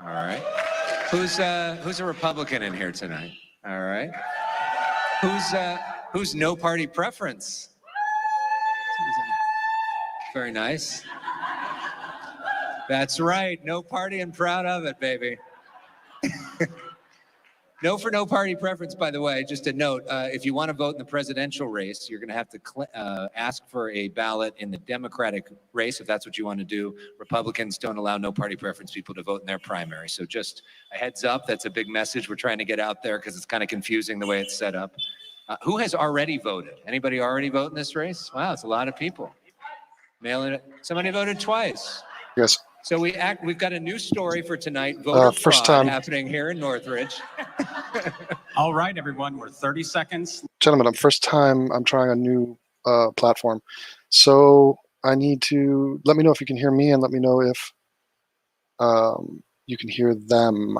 All right. Who's a Republican in here tonight? All right. Who's no party preference? Very nice. That's right. No party and proud of it, baby. No for no party preference, by the way. Just a note, if you want to vote in the presidential race, you're going to have to ask for a ballot in the Democratic race, if that's what you want to do. Republicans don't allow no party preference people to vote in their primary. So just a heads up, that's a big message we're trying to get out there because it's kind of confusing the way it's set up. Who has already voted? Anybody already vote in this race? Wow, it's a lot of people. Somebody voted twice. Yes. So we've got a new story for tonight. Voter fraud happening here in Northridge. All right, everyone, we're 30 seconds. Gentlemen, first time I'm trying a new platform. So I need to let me know if you can hear me and let me know if you can hear them,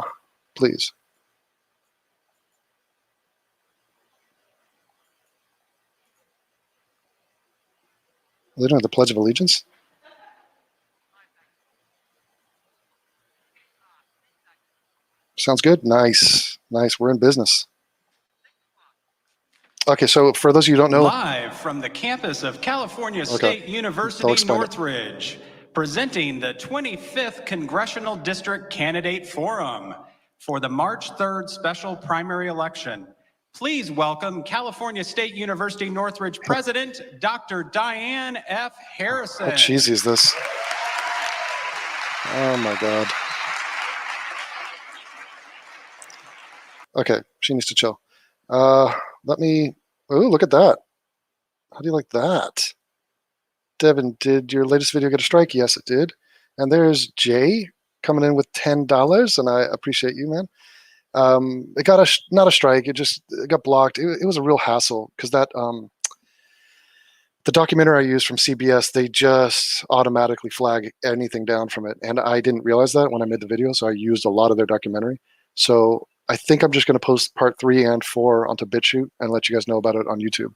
please. They don't have the Pledge of Allegiance? Sounds good. Nice. Nice. We're in business. Okay, so for those of you who don't know. Live from the campus of California State University, Northridge, presenting the 25th Congressional District Candidate Forum for the March 3rd special primary election. Please welcome California State University Northridge President, Dr. Diane F. Harrison. How cheesy is this? Oh my God. Okay, she needs to chill. Let me, oh, look at that. How do you like that? Devin, did your latest video get a strike? Yes, it did. And there's Jay coming in with $10, and I appreciate you, man. It got not a strike, it got blocked. It was a real hassle because that, the documentary I used from CBS, they just automatically flag anything down from it. And I didn't realize that when I made the video, so I used a lot of their documentary. So I think I'm just going to post part 3 and 4 onto BitChute and let you guys know about it on YouTube.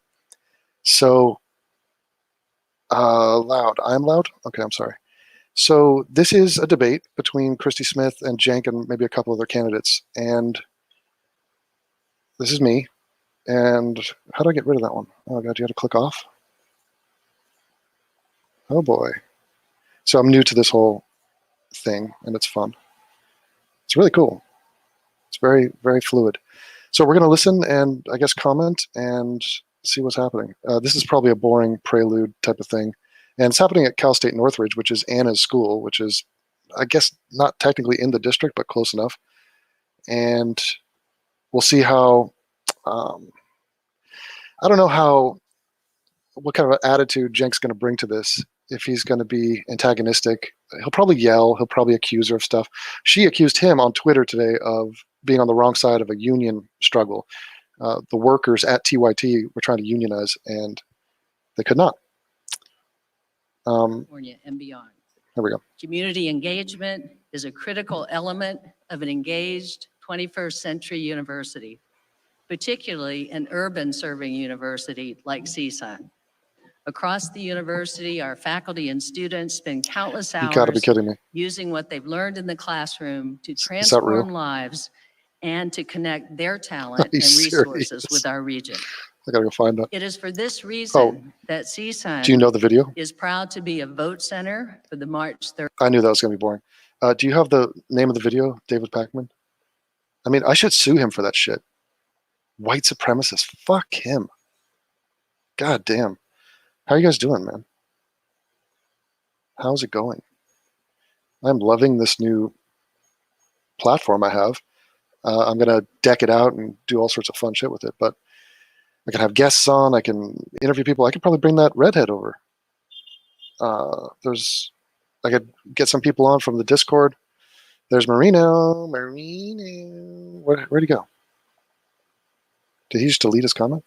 So, loud. I'm loud? Okay, I'm sorry. So this is a debate between Christy Smith and Cenk and maybe a couple other candidates. And this is me. And how do I get rid of that one? Oh, God, you got to click off? Oh, boy. So I'm new to this whole thing, and it's fun. It's really cool. It's very, very fluid. So we're going to listen and, I guess, comment and see what's happening. This is probably a boring prelude type of thing. And it's happening at Cal State Northridge, which is Anna's school, which is, I guess, not technically in the district, but close enough. And we'll see how, I don't know what kind of attitude Cenk's going to bring to this. If he's going to be antagonistic, he'll probably yell, he'll probably accuse her of stuff. She accused him on Twitter today of being on the wrong side of a union struggle. The workers at TYT were trying to unionize, and they could not. California and beyond. There we go. Community engagement is a critical element of an engaged 21st century university, particularly an urban serving university like CSUN. Across the university, our faculty and students spend countless hours You gotta be kidding me. using what they've learned in the classroom to transform lives and to connect their talent and resources with our region. I gotta go find that. It is for this reason that CSUN Do you know the video? is proud to be a vote center for the March 3rd. I knew that was gonna be boring. Do you have the name of the video, David Packman? I mean, I should sue him for that shit. White supremacist. Fuck him. God damn. How are you guys doing, man? How's it going? I'm loving this new platform I have. I'm going to deck it out and do all sorts of fun shit with it. But I can have guests on. I can interview people. I could probably bring that redhead over. I could get some people on from the Discord. There's Marino. Where'd he go? Did he just delete his comment?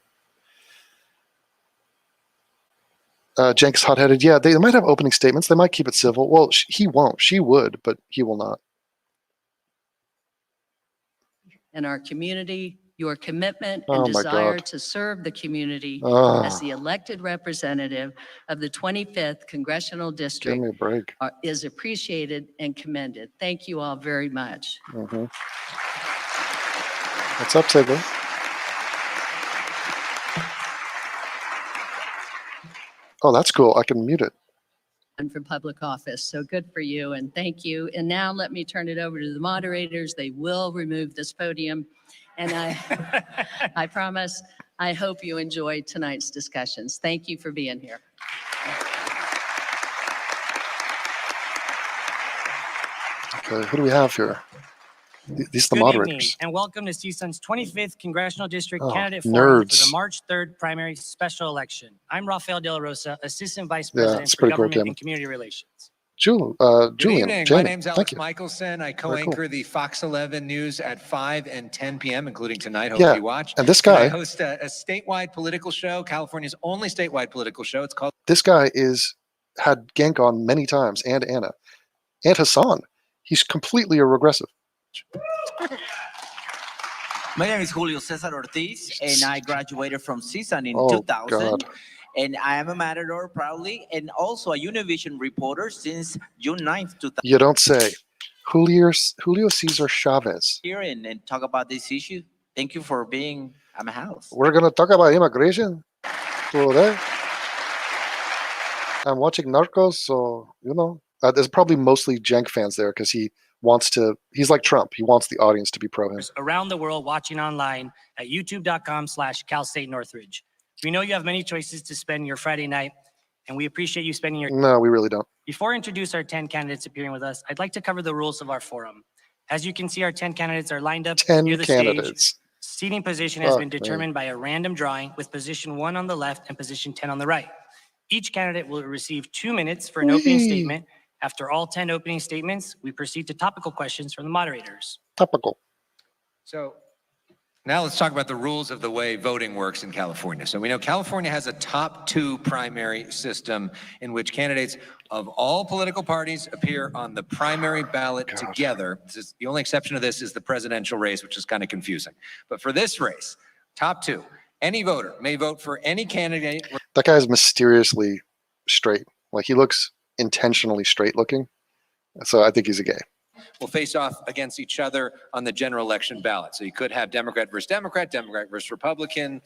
Cenk's hot-headed. Yeah, they might have opening statements. They might keep it civil. Well, he won't. She would, but he will not. And our community your commitment Oh and my desire God. to serve the community as the elected representative of the 25th Congressional Give District me a break. is appreciated and commended. Thank you all very much. What's up, Tigger? Oh, that's cool. I can mute it. And for public office. So good for you and thank you. And now let me turn it over to the moderators. They will remove this podium. And I promise, I hope you enjoyed tonight's discussions. Thank you for being here. Okay, who do we have here? These are the Good moderators. evening, and welcome to CSUN's 25th Congressional District Oh, Candidate Forum for nerds. the March 3rd primary special election. I'm Rafael De La Rosa, Assistant Vice Yeah, President it's for pretty cool, Government Kim. and Community Relations. Julian, Good evening. My Jamie, name's thank Alex you. Michelson. I Very co-anchor cool. the Fox 11 News at 5 and 10 p.m., including tonight. Hope Yeah, you watch. and this And I guy, host a statewide political show, California's only statewide political show. It's called this guy had Genk on many times, and Anna, and Hassan. He's completely a regressive. My name is Julio Cesar Ortiz, and I graduated from CSUN in Oh, 2000. God. And I am a matador proudly, and also a Univision reporter since June 9th, 2000. You don't say. Julio Cesar Chavez. Here and talk about this issue. Thank you for being at my house. We're going to talk about immigration today. I'm watching Narcos, so, there's probably mostly Genk fans there because he's like Trump. He wants the audience to be pro him. Around the world watching online at youtube.com/Cal State Northridge. We know you have many choices to spend your Friday night, and we appreciate you spending your. No, we really don't. Before I introduce our 10 candidates appearing with us, I'd like to cover the rules of our forum. As you can see, our 10 candidates are lined up 10 near the stage. candidates. Seating position has Fuck, been determined by a random drawing with position 1 on the left and position 10 on the right. Each candidate will receive 2 minutes for an opening Whee! statement. After all 10 opening statements, we proceed to topical questions from the moderators. Topical. So now let's talk about the rules of the way voting works in California. So we know California has a top 2 primary system in which candidates of all political parties appear on the primary ballot together. The only exception to this is the presidential race, which is kind of confusing. But for this race, top 2, any voter may vote for any candidate. That guy is mysteriously straight. Like, he looks intentionally straight looking. So I think he's a gay. Will face off against each other on the general election ballot. So you could have Democrat versus Democrat, Democrat versus Republican.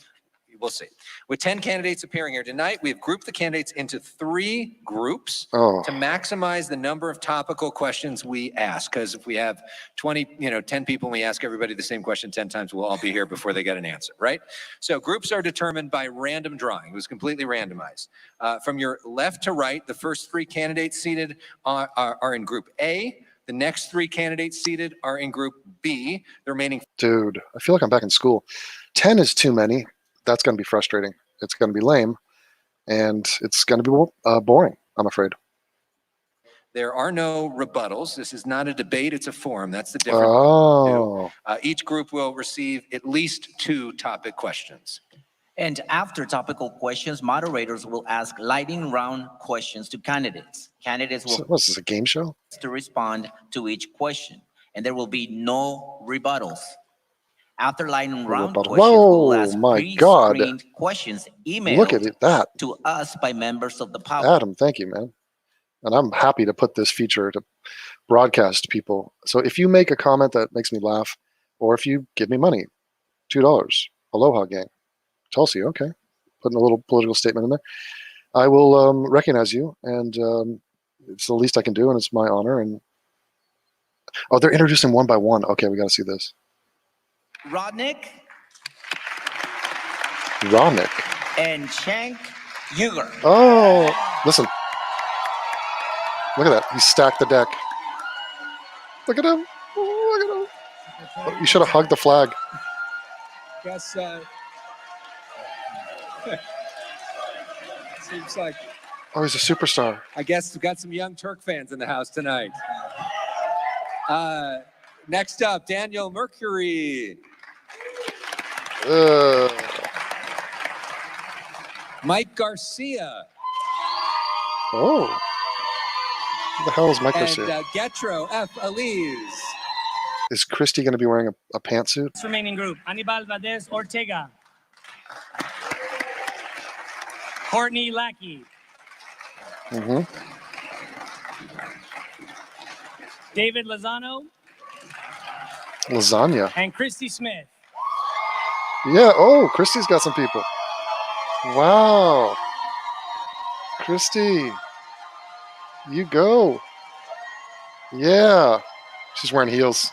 We'll see. With 10 candidates appearing here tonight, we have grouped the candidates into 3 groups to maximize the number of topical questions we ask. Because if we have 10 people and we ask everybody the same question 10 times, we'll all be here before they get an answer, right? So groups are determined by random drawing. It was completely randomized. From your left to right, the first 3 candidates seated are in group A. The next 3 candidates seated are in group B. The remaining. Dude, I feel like I'm back in school. 10 is too many. That's going to be frustrating. It's going to be lame. And it's going to be boring, I'm afraid. There are no rebuttals. This is not a debate. It's a forum. That's the difference. Oh. Each group will receive at least 2 topic questions. And after topical questions, moderators will ask lightning round questions to candidates. Candidates will What's this, a game show? to respond to each question, and there will be no rebuttals. After lightning round rebuttal. questions, Whoa, we'll ask my God. pre-screened questions emailed Look at that. to us by members of the public. Adam, thank you, man. And I'm happy to put this feature to broadcast to people. So if you make a comment that makes me laugh, or if you give me money, $2, Aloha gang, Tulsi, okay. Putting a little political statement in there. I will recognize you, and it's the least I can do, and it's my honor. And oh, they're introducing one by one. Okay, we got to see this. Rodnick Ronick. and Shank Yuger. Oh, listen. Look at that. He stacked the deck. Look at him. Oh, look at him. Oh, you should have hugged the flag. Guess seems like. Oh, he's a superstar. I guess we've got some Young Turk fans in the house tonight. Next up, Daniel Mercury. Mike Garcia. Oh. Who the hell is Mike And Garcia? Getro F. Elise. Is Christy going to be wearing a pantsuit? Remaining group, Anibal Valdez Ortega. Courtney Lackey. Mm-hmm. David Lozano. Lasagna. And Christy Smith. Yeah. Oh, Christy's got some people. Wow. Christy, you go. Yeah. She's wearing heels.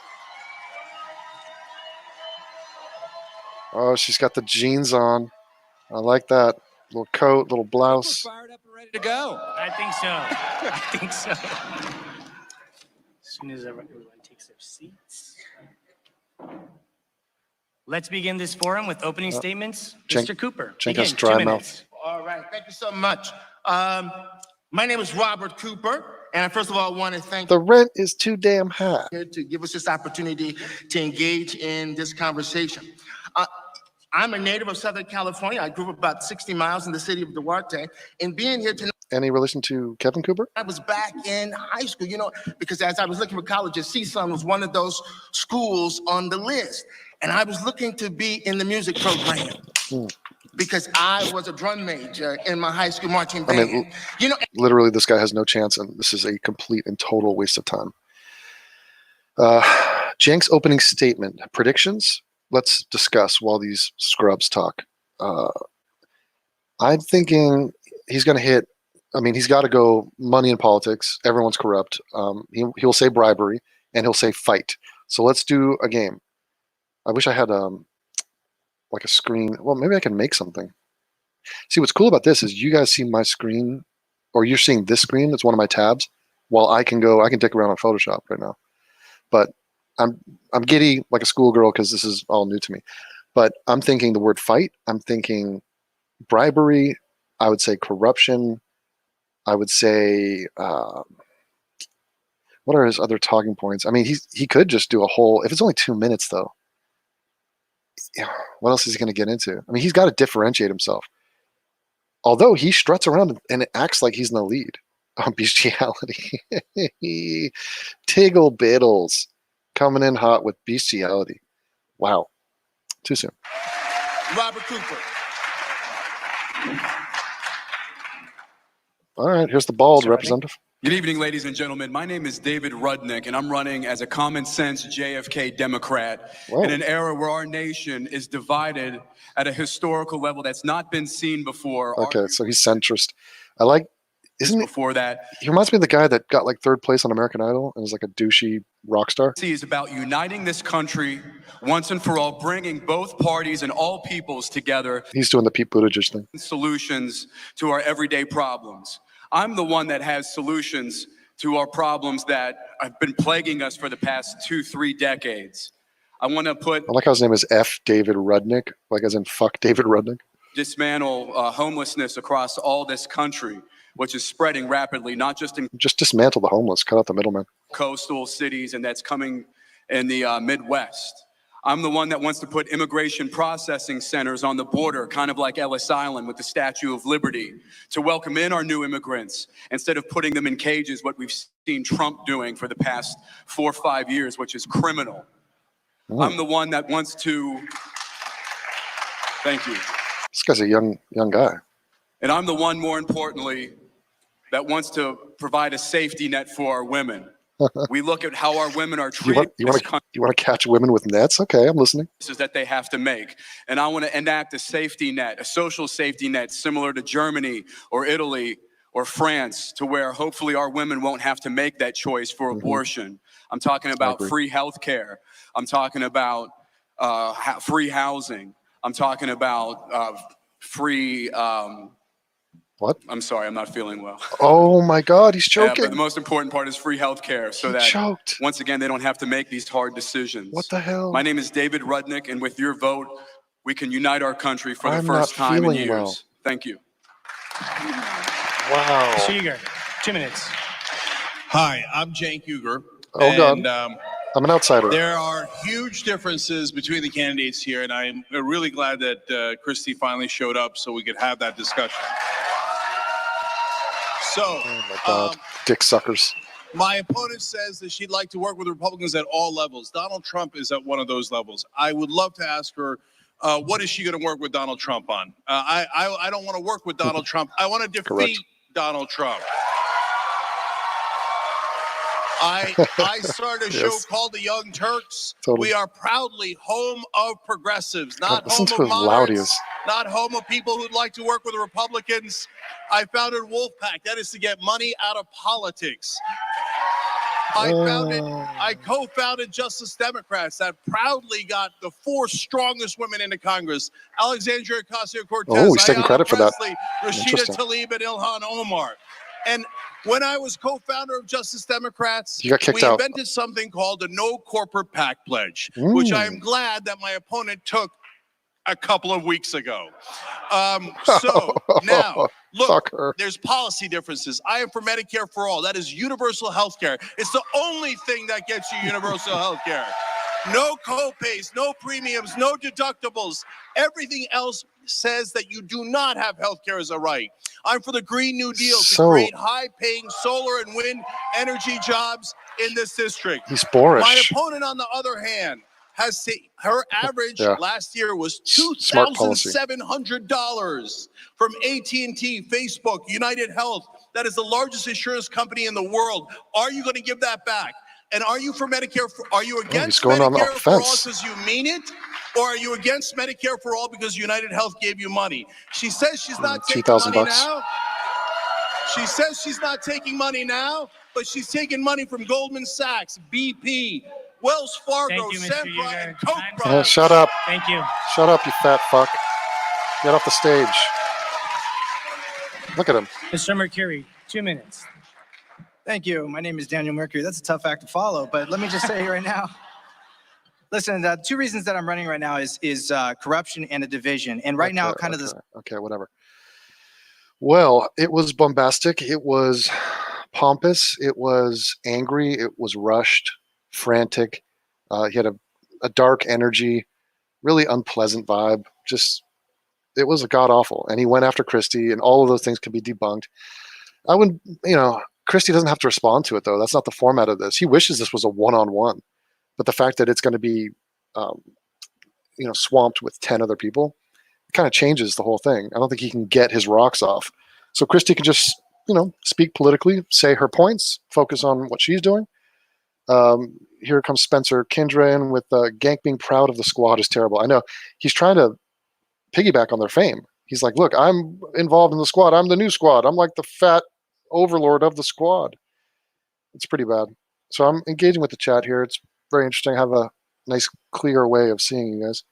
Oh, she's got the jeans on. I like that. Little coat, little blouse. Fired up and ready to go. I think so. I think so. As soon as everyone takes their seats. Let's begin this forum with opening statements. Mr. Cooper, Cenk begin, has dry 2 minutes. All right, thank you so much. My name is Robert Cooper, and first of all, I want to thank The rent is too damn high. you to give us this opportunity to engage in this conversation. I'm a native of Southern California. I grew up about 60 miles in the city of Duarte, and being here tonight, Any relation to Kevin Cooper? I was back in high school, because as I was looking for colleges, CSUN was one of those schools on the list. And I was looking to be in the music program because I was a drum major in my high school marching band. Literally, this guy has no chance, and this is a complete and total waste of time. Cenk's opening statement. Predictions? Let's discuss while these scrubs talk. I'm thinking he's going to hit. I mean, he's got to go money in politics. Everyone's corrupt. He'll say bribery, and he'll say fight. So let's do a game. I wish I had like a screen. Well, maybe I can make something. See, what's cool about this is you guys see my screen, or you're seeing this screen. It's one of my tabs. While I can dick around on Photoshop right now. But I'm giddy like a schoolgirl because this is all new to me. But I'm thinking the word fight. I'm thinking bribery. I would say corruption. I would say what are his other talking points? I mean, he could just do a whole. If it's only 2 minutes though, what else is he going to get into? I mean, he's got to differentiate himself. Although he struts around and it acts like he's in the lead on bestiality. Tiggle Biddles coming in hot with bestiality. Wow. Too soon. Robert Cooper. All right, here's the bald representative. Good evening, ladies and gentlemen. My name is David Rudnick, and I'm running as a common sense JFK Democrat in an era where our nation is divided at a historical level that's not been seen before. Okay, so he's centrist. I like, isn't he? Before that, He reminds me of the guy that got like 3rd place on American Idol and was like a douchey rock star. is about uniting this country once and for all, bringing both parties and all peoples together. He's doing the Pete Buttigieg thing. Solutions to our everyday problems. I'm the one that has solutions to our problems that have been plaguing us for the past 2-3 decades. I want to I like how his name is F. David Rudnick, like as in fuck David Rudnick. dismantle homelessness across all this country, which is spreading rapidly, not just in Just dismantle the homeless, cut out the middleman. coastal cities, and that's coming in the Midwest. I'm the one that wants to put immigration processing centers on the border, kind of like Ellis Island with the Statue of Liberty, to welcome in our new immigrants instead of putting them in cages, what we've seen Trump doing for the past 4 or 5 years, which is criminal. I'm the one that wants to, thank you. This guy's a young guy. And I'm the one, more importantly, that wants to provide a safety net for our women. We look at how our women are You treated. want to catch women with nets? Okay, I'm listening. That they have to make. And I want to enact a safety net, a social safety net similar to Germany or Italy or France, to where hopefully our women won't have to make that choice for abortion. I'm talking about free health care. I'm talking about free housing. I'm talking about free What? I'm sorry, I'm not feeling well. Oh my God, he's Yeah, choking. but the most important part is free health care, so He that choked. once again, they don't have to make these hard decisions. What the hell? My name is David Rudnick, and with your vote, we can unite our country for the I'm first not time in feeling years. well. Thank you. Wow. Mr. Yeager, 2 minutes. Hi, I'm Cenk Uygur. Oh, God. And, I'm an outsider. there are huge differences between the candidates here, and I'm really glad that Christy finally showed up so we could have that discussion. So, Oh my God. Dick suckers. My opponent says that she'd like to work with Republicans at all levels. Donald Trump is at one of those levels. I would love to ask her, what is she going to work with Donald Trump on? I don't want to work with Donald Trump. I want to defeat Correct. Donald Trump. I started a show Yes. called The Young Turks. Totally. We are proudly home of progressives, not listen home to of how loud he moderates, is. not home of people who'd like to work with the Republicans. I founded Wolfpack. That is to get money out of politics. I co-founded Justice Democrats that proudly got the 4 strongest women into Congress: Alexandria Ocasio-Cortez, Oh, he's taking Ayanna credit for that. Pressley, Rashida Interesting. Tlaib, and Ilhan Omar. And when I was co-founder of Justice Democrats, You got kicked we out. invented something called the No Corporate PAC Pledge, which I am glad that my opponent took a couple of weeks ago. So now, look, Fucker. there's policy differences. I am for Medicare for all. That is universal health care. It's the only thing that gets you universal health care. No co-pays, no premiums, no deductibles. Everything else says that you do not have health care as a right. I'm for the Green New Deal to So- create high-paying solar and wind energy jobs in this district. He's boorish. My opponent, on the other hand, has her average Yeah. last year was Smart policy. $2,700 from AT&T, Facebook, United Health. That is the largest insurance company in the world. Are you going to give that back? And are you for Medicare? Are you against going on the Medicare for all offense. because you mean it? Or are you against Medicare for all because United Health gave you money? She says she's not taking $2,000 money bucks. now. She says she's not taking money now, but she's taking money from Goldman Sachs, BP, Wells Fargo, Thank you, Mr. Sempra, Yeager. and Koch Time's brothers. Shut up. Thank you. Shut up, you fat fuck. Get off the stage. Look at him. Mr. Mercuri, 2 minutes. Thank you. My name is Daniel Mercury. That's a tough act to follow, but let me just say right now. Listen, the 2 reasons that I'm running right now is corruption and a division. And right now, kind of this. Okay, whatever. Well, it was bombastic. It was pompous. It was angry. It was rushed, frantic. He had a dark energy, really unpleasant vibe. Just, it was god awful. And he went after Christy, and all of those things could be debunked. I would, Christy doesn't have to respond to it, though. That's not the format of this. He wishes this was a one-on-one. But the fact that it's going to be, swamped with 10 other people, it kind of changes the whole thing. I don't think he can get his rocks off. So Christy can just, speak politically, say her points, focus on what she's doing. Here comes Spencer Kindred with Gank being proud of the squad is terrible. I know he's trying to piggyback on their fame. He's like, look, I'm involved in the squad. I'm the new squad. I'm like the fat overlord of the squad. It's pretty bad. So I'm engaging with the chat here. It's very interesting. I have a nice, clear way of seeing you guys.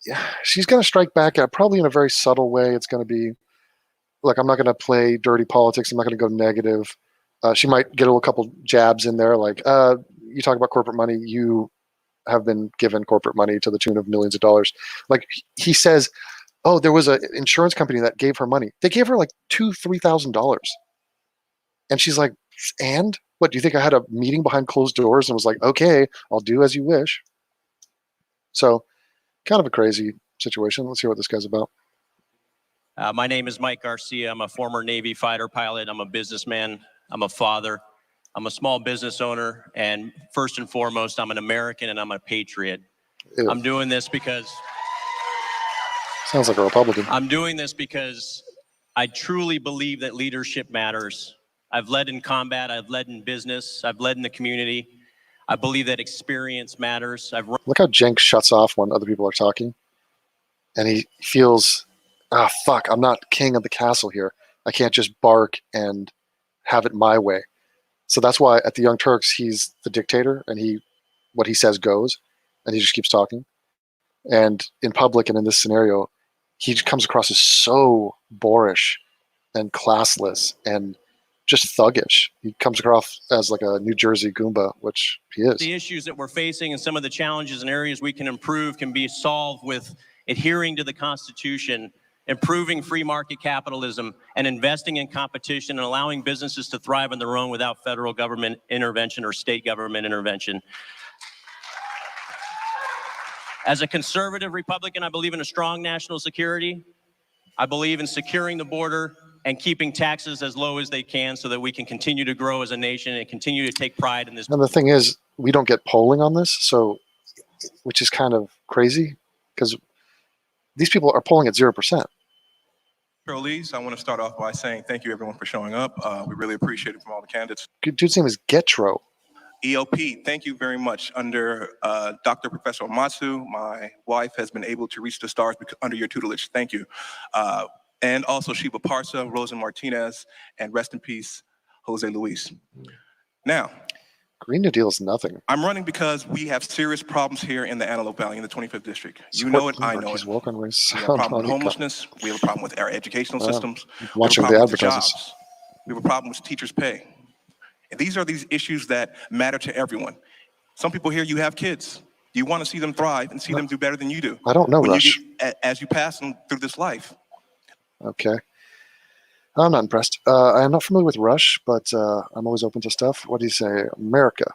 Yeah, she's going to strike back at probably in a very subtle way. It's going to be, look, I'm not going to play dirty politics. I'm not going to go negative. She might get a couple jabs in there, like, you talk about corporate money. You have been given corporate money to the tune of millions of dollars. Like he says, oh, there was an insurance company that gave her money. They gave her like $2,000-$3,000. And she's like, and what, do you think I had a meeting behind closed doors and was like, okay, I'll do as you wish? So kind of a crazy situation. Let's hear what this guy's about. My name is Mike Garcia. I'm a former Navy fighter pilot. I'm a businessman. I'm a father. I'm a small business owner. And first and foremost, I'm an American and I'm a patriot. Ew. I'm doing this because Sounds like a Republican. I'm doing this because I truly believe that leadership matters. I've led in combat. I've led in business. I've led in the community. I believe that experience matters. Look how Jenks shuts off when other people are talking. And he feels, fuck, I'm not king of the castle here. I can't just bark and have it my way. So that's why at the Young Turks, he's the dictator and what he says goes, and he just keeps talking. And in public and in this scenario, he comes across as so boorish and classless and just thuggish. He comes across as like a New Jersey Goomba, which he is. The issues that we're facing and some of the challenges and areas we can improve can be solved with adhering to the Constitution, improving free market capitalism, and investing in competition and allowing businesses to thrive on their own without federal government intervention or state government intervention. As a conservative Republican, I believe in a strong national security. I believe in securing the border and keeping taxes as low as they can so that we can continue to grow as a nation and continue to take pride in this. And the thing is, we don't get polling on this, so which is kind of crazy because these people are polling at 0%. Elise, I want to start off by saying thank you everyone for showing up. We really appreciate it from all the candidates. Dude's name is Getro. ELP, thank you very much. Under Dr. Professor Matsu, my wife has been able to reach the stars under your tutelage. Thank you. And also Shiva Parsa, Rosa Martinez, and rest in peace, Jose Luis. Now, Green New Deal is nothing. I'm running because we have serious problems here in the Antelope Valley in the 25th District. You know it, I know it. Woke on race. We have a problem with homelessness. We have a problem with our educational systems. Watching we have the a problem with advertisements. jobs. We have a problem with teachers' pay. And these are these issues that matter to everyone. Some people here, you have kids. You want to see them thrive and see them do better than you do. I don't know, Rush. As you pass them through this life. Okay. I'm not impressed. I'm not familiar with Rush, but I'm always open to stuff. What do you say? America.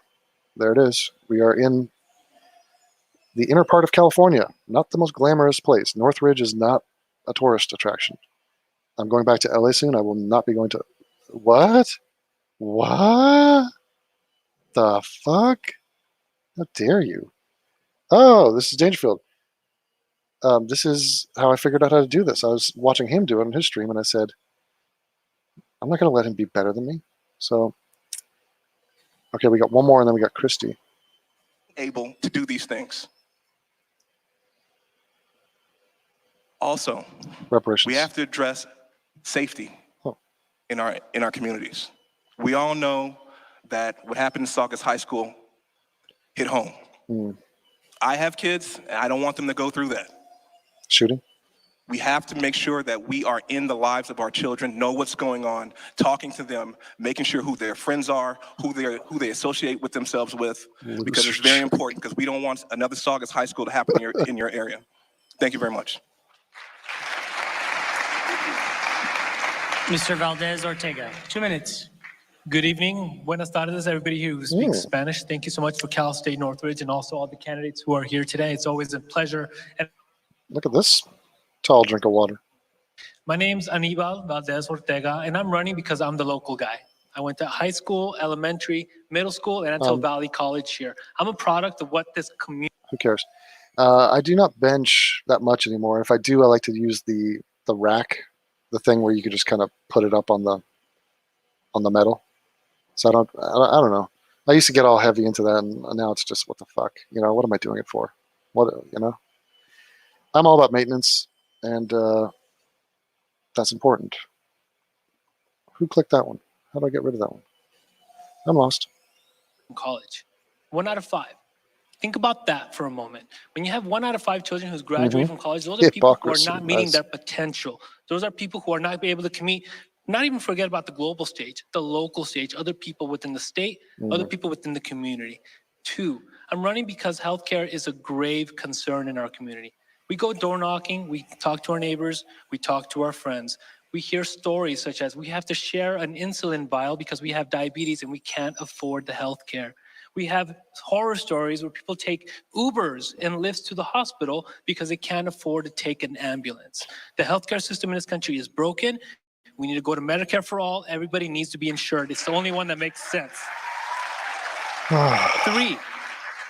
There it is. We are in the inner part of California, not the most glamorous place. Northridge is not a tourist attraction. I'm going back to LA soon. I will not be going to... What? What? The fuck? How dare you? Oh, this is Dangerfield. This is how I figured out how to do this. I was watching him do it on his stream, and I said, I'm not going to let him be better than me. So, okay, we got one more, and then we got Christy. Able to do these things. Also, reparations. We have to address safety in our communities. We all know that what happened in Saugus High School hit home. I have kids, and I don't want them to go through that. Shooting? We have to make sure that we are in the lives of our children, know what's going on, talking to them, making sure who their friends are, who they associate with themselves with, because it's very important, because we don't want another Saugus High School to happen in your area. Thank you very much. Mr. Valdez Ortega, 2 minutes. Good evening. Buenas tardes, everybody who speaks Spanish. Thank you so much for Cal State Northridge and also all the candidates who are here today. It's always a pleasure. And look at this tall drink of water. my name's Anibal Valdez Ortega, and I'm running because I'm the local guy. I went to high school, elementary, middle school, and Antelope Valley College here. I'm a product of what this community... Who cares? I do not bench that much anymore. If I do, I like to use the rack, the thing where you could just kind of put it up on the metal. So I don't know. I used to get all heavy into that, and now it's just, what the fuck? You know, what am I doing it for? What, you know? I'm all about maintenance, and that's important. Who clicked that one? How do I get rid of that one? I'm lost. College. 1 out of 5. Think about that for a moment. When you have 1 out of 5 children who's graduating from college, those are people who are not meeting their potential. Those are people who are not able to compete. Not even forget about the global stage, the local stage, other people within the state, other people within the community. 2, I'm running because healthcare is a grave concern in our community. We go door knocking, we talk to our neighbors, we talk to our friends. We hear stories such as we have to share an insulin vial because we have diabetes and we can't afford the healthcare. We have horror stories where people take Ubers and lifts to the hospital because they can't afford to take an ambulance. The healthcare system in this country is broken. We need to go to Medicare for all. Everybody needs to be insured. It's the only one that makes sense. 3,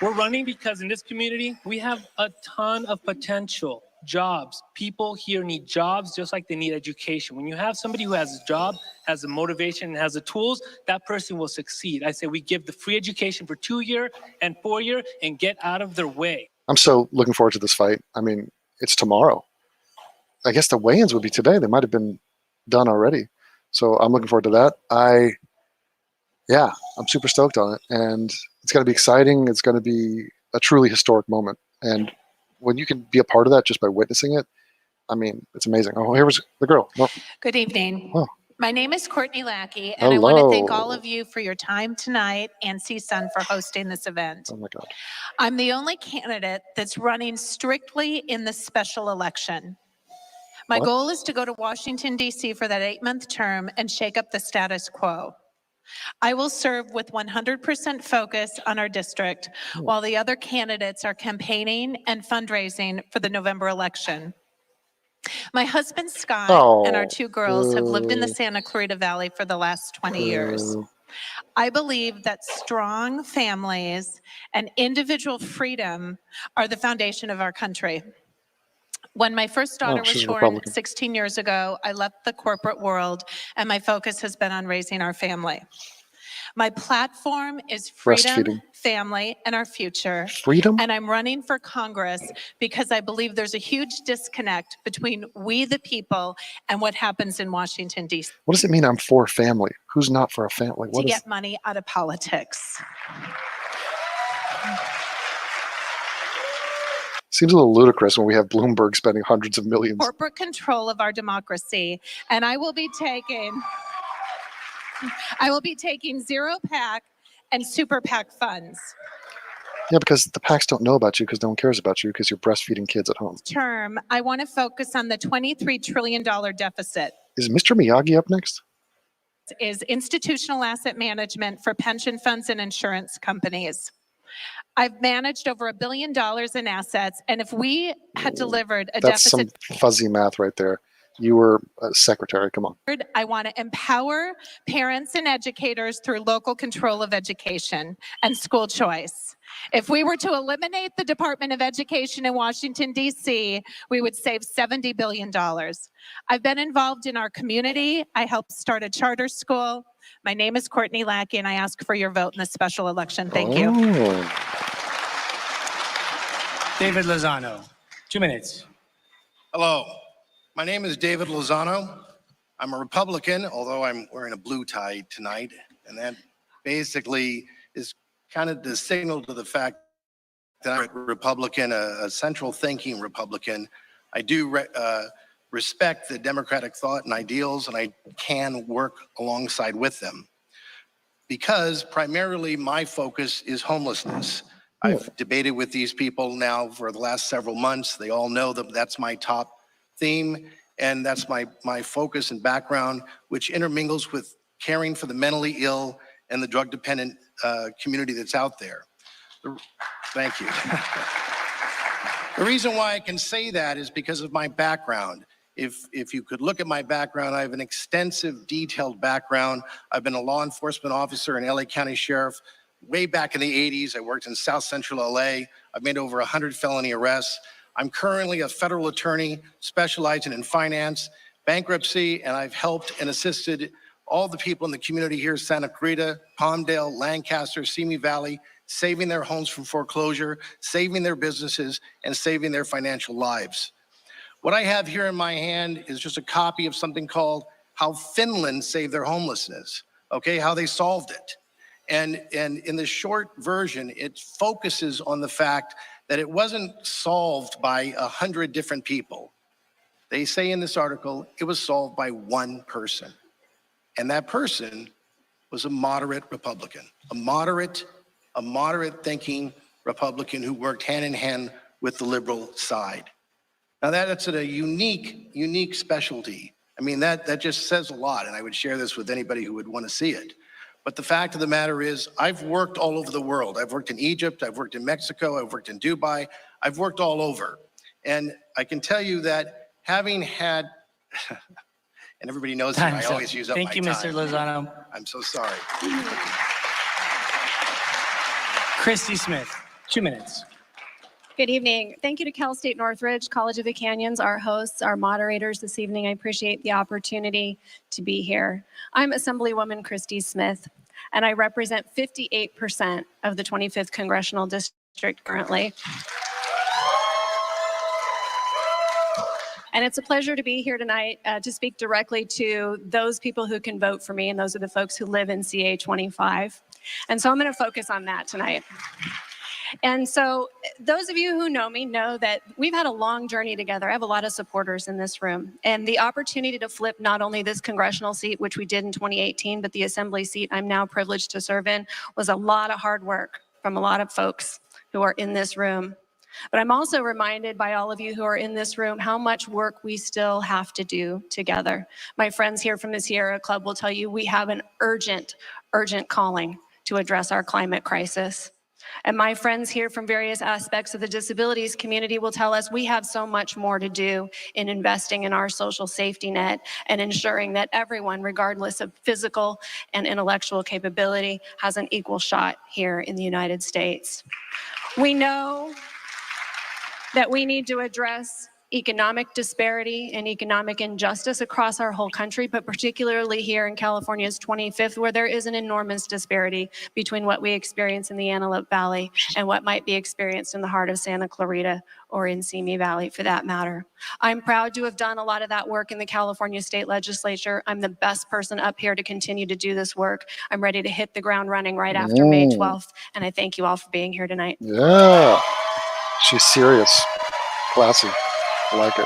we're running because in this community, we have a ton of potential. Jobs. People here need jobs just like they need education. When you have somebody who has a job, has the motivation, and has the tools, that person will succeed. I say we give the free education for 2-year and 4-year and get out of their way. I'm so looking forward to this fight. I mean, it's tomorrow. I guess the weigh-ins would be today. They might have been done already. So I'm looking forward to that. I'm super stoked on it. And it's going to be exciting. It's going to be a truly historic moment. And when you can be a part of that just by witnessing it, I mean, it's amazing. Oh, here was the girl. Oh. Good evening. Oh. My name is Courtney Lackey, and I want to thank all of you for your time tonight and CSUN for hosting this event. Oh my God. I'm the only candidate that's running strictly in the special election. My goal is to go to Washington, D.C. for that 8-month term and shake up the status quo. I will serve with 100% focus on our district while the other candidates are campaigning and fundraising for the November election. My husband, Scott, and our Oh, 2 girls have lived in the boo, Santa Clarita Valley for the last 20 years. boo. I believe that strong families and individual freedom are the foundation of our country. When my first daughter Oh, was she's a born Republican. 16 years ago, I left the corporate world, and my focus has been on raising our family. My platform is freedom, Breastfeeding. family, and our future. Freedom? And I'm running for Congress because I believe there's a huge disconnect between we the people and what happens in Washington, D.C. What does it mean I'm for family? Who's not for a family? to What is get money out of politics. seems a little ludicrous when we have Bloomberg spending hundreds of millions. Corporate control of our democracy. And I will be taking zero PAC and super PAC funds. Yeah, because the PACs don't know about you because no one cares about you because you're breastfeeding kids at home. Term, I want to focus on the $23 trillion deficit. Is Mr. Miyagi up next? Is institutional asset management for pension funds and insurance companies. I've managed over $1 billion in assets, and if we had delivered a That's some deficit, fuzzy math right there. You were a secretary. Come on. I want to empower parents and educators through local control of education and school choice. If we were to eliminate the Department of Education in Washington, D.C., we would save $70 billion. I've been involved in our community. I helped start a charter school. My name is Courtney Lackey, and I ask for your vote in the special election. Thank you. David Lozano, 2 minutes. Hello, my name is David Lozano. I'm a Republican, although I'm wearing a blue tie tonight, and that basically is kind of the signal to the fact that I'm a Republican, a central thinking Republican. I do respect the democratic thought and ideals, and I can work alongside with them. Because primarily my focus is homelessness. I've debated with these people now for the last several months. They all know that that's my top theme, and that's my focus and background, which intermingles with caring for the mentally ill and the drug-dependent community that's out there. Thank you. The reason why I can say that is because of my background. If you could look at my background, I have an extensive, detailed background. I've been a law enforcement officer and LA County Sheriff way back in the 80s. I worked in South Central LA. I've made over 100 felony arrests. I'm currently a federal attorney specializing in finance, bankruptcy, and I've helped and assisted all the people in the community here, Santa Clarita, Palmdale, Lancaster, Simi Valley, saving their homes from foreclosure, saving their businesses, and saving their financial lives. What I have here in my hand is just a copy of something called How Finland Saved Their Homelessness, okay, how they solved it. And in the short version, it focuses on the fact that it wasn't solved by 100 different people. They say in this article, it was solved by one person. And that person was a moderate Republican, a moderate thinking Republican who worked hand in hand with the liberal side. Now that's a unique specialty. I mean, that just says a lot, and I would share this with anybody who would want to see it. But the fact of the matter is, I've worked all over the world. I've worked in Egypt, I've worked in Mexico, I've worked in Dubai, I've worked all over. And I can tell you that having had, and everybody knows that I always use up my time. Thank you, Mr. Lozano. I'm so sorry. Christy Smith, 2 minutes. Good evening. Thank you to Cal State Northridge, College of the Canyons, our hosts, our moderators this evening. I appreciate the opportunity to be here. I'm Assemblywoman Christy Smith, and I represent 58% of the 25th Congressional District currently. And it's a pleasure to be here tonight to speak directly to those people who can vote for me, and those are the folks who live in CA 25. And so I'm going to focus on that tonight. And so those of you who know me know that we've had a long journey together. I have a lot of supporters in this room. And the opportunity to flip not only this congressional seat, which we did in 2018, but the assembly seat I'm now privileged to serve in, was a lot of hard work from a lot of folks who are in this room. But I'm also reminded by all of you who are in this room how much work we still have to do together. My friends here from the Sierra Club will tell you we have an urgent calling to address our climate crisis. And my friends here from various aspects of the disabilities community will tell us we have so much more to do in investing in our social safety net and ensuring that everyone, regardless of physical and intellectual capability, has an equal shot here in the United States. We know that we need to address economic disparity and economic injustice across our whole country, but particularly here in California's 25th, where there is an enormous disparity between what we experience in the Antelope Valley and what might be experienced in the heart of Santa Clarita or in Simi Valley, for that matter. I'm proud to have done a lot of that work in the California State Legislature. I'm the best person up here to continue to do this work. I'm ready to hit the ground running right after May 12th, and I thank you all for being here tonight. Yeah, she's serious, classy. I like it.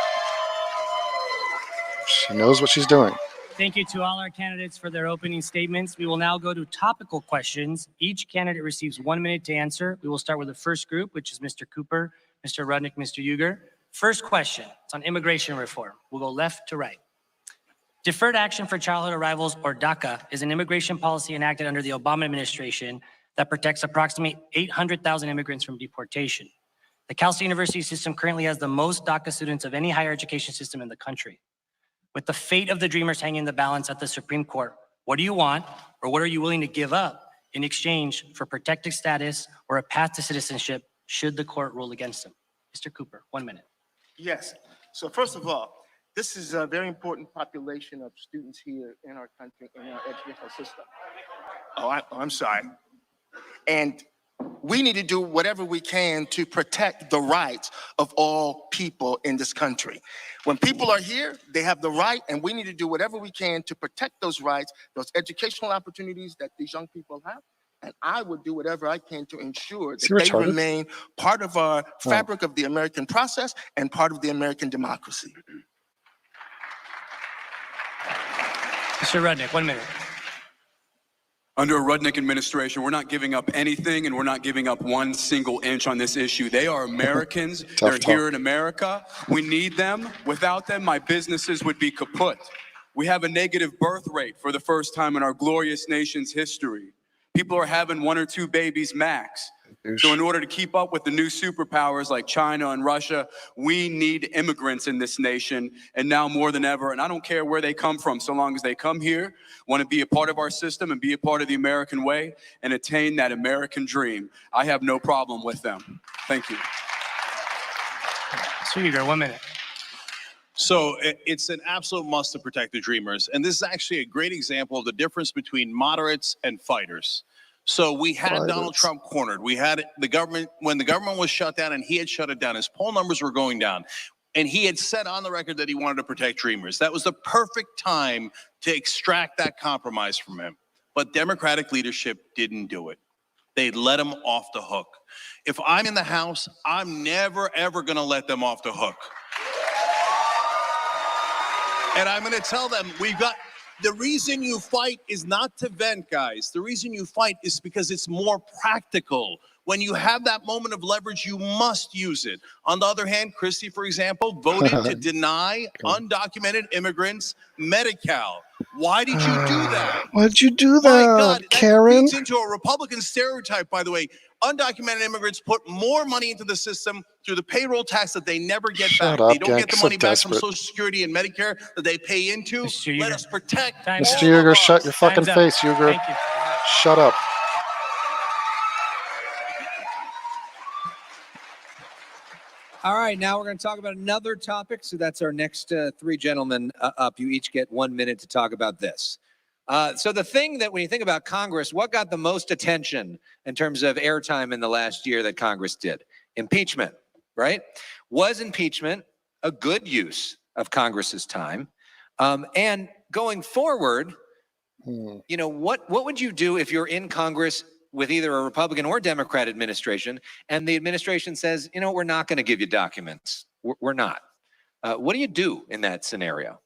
She knows what she's doing. Thank you to all our candidates for their opening statements. We will now go to topical questions. Each candidate receives 1 minute to answer. We will start with the first group, which is Mr. Cooper, Mr. Rudnick, Mr. Uyghur. First question, it's on immigration reform. We'll go left to right. Deferred Action for Childhood Arrivals, or DACA, is an immigration policy enacted under the Obama administration that protects approximately 800,000 immigrants from deportation. The Cal State University system currently has the most DACA students of any higher education system in the country. With the fate of the Dreamers hanging in the balance at the Supreme Court, what do you want, or what are you willing to give up in exchange for protected status or a path to citizenship should the court rule against them? Mr. Cooper, 1 minute. Yes. So first of all, this is a very important population of students here in our country, in our educational system. I'm sorry. And we need to do whatever we can to protect the rights of all people in this country. When people are here, they have the right, and we need to do whatever we can to protect those rights, those educational opportunities that these young people have. And I would do whatever I can to ensure that they remain part of our fabric of the American process and part of the American democracy. Mr. Rudnick, 1 minute. Under a Rudnick administration, we're not giving up anything, and we're not giving up 1 single inch on this issue. They are Americans. They're here in America. We need them. Without them, my businesses would be kaput. We have a negative birth rate for the first time in our glorious nation's history. People are having 1 or 2 babies max. So in order to keep up with the new superpowers like China and Russia, we need immigrants in this nation, and now more than ever. And I don't care where they come from, so long as they come here, want to be a part of our system and be a part of the American way and attain that American dream. I have no problem with them. Thank you. Mr. Uyghur, 1 minute. So it's an absolute must to protect the Dreamers. And this is actually a great example of the difference between moderates and fighters. So we had Donald Trump cornered. We had the government, when the government was shut down and he had shut it down, his poll numbers were going down. And he had said on the record that he wanted to protect Dreamers. That was the perfect time to extract that compromise from him. But Democratic leadership didn't do it. They let him off the hook. If I'm in the House, I'm never, ever going to let them off the hook. And I'm going to tell them, the reason you fight is not to vent, guys. The reason you fight is because it's more practical. When you have that moment of leverage, you must use it. On the other hand, Christy, for example, voted to deny undocumented immigrants Medi-Cal. Why did you do that? Why did you do that, My God, Karen? that feeds into a Republican stereotype, by the way. Undocumented immigrants put more money into the system through the payroll tax that they never get back. They don't get the money back from Social Security and Medicare that they pay into. Let us protect all Mr. of Uyghur, us. shut your fucking face, Uyghur. Shut up. All right, now we're going to talk about another topic. So that's our next 3 gentlemen up. You each get 1 minute to talk about this. So the thing that when you think about Congress, what got the most attention in terms of airtime in the last year that Congress did? Impeachment, right? Was impeachment a good use of Congress's time? And going forward, you know, what would you do if you're in Congress with either a Republican or Democrat administration, and the administration says, you know, we're not going to give you documents. We're not. What do you do in that scenario?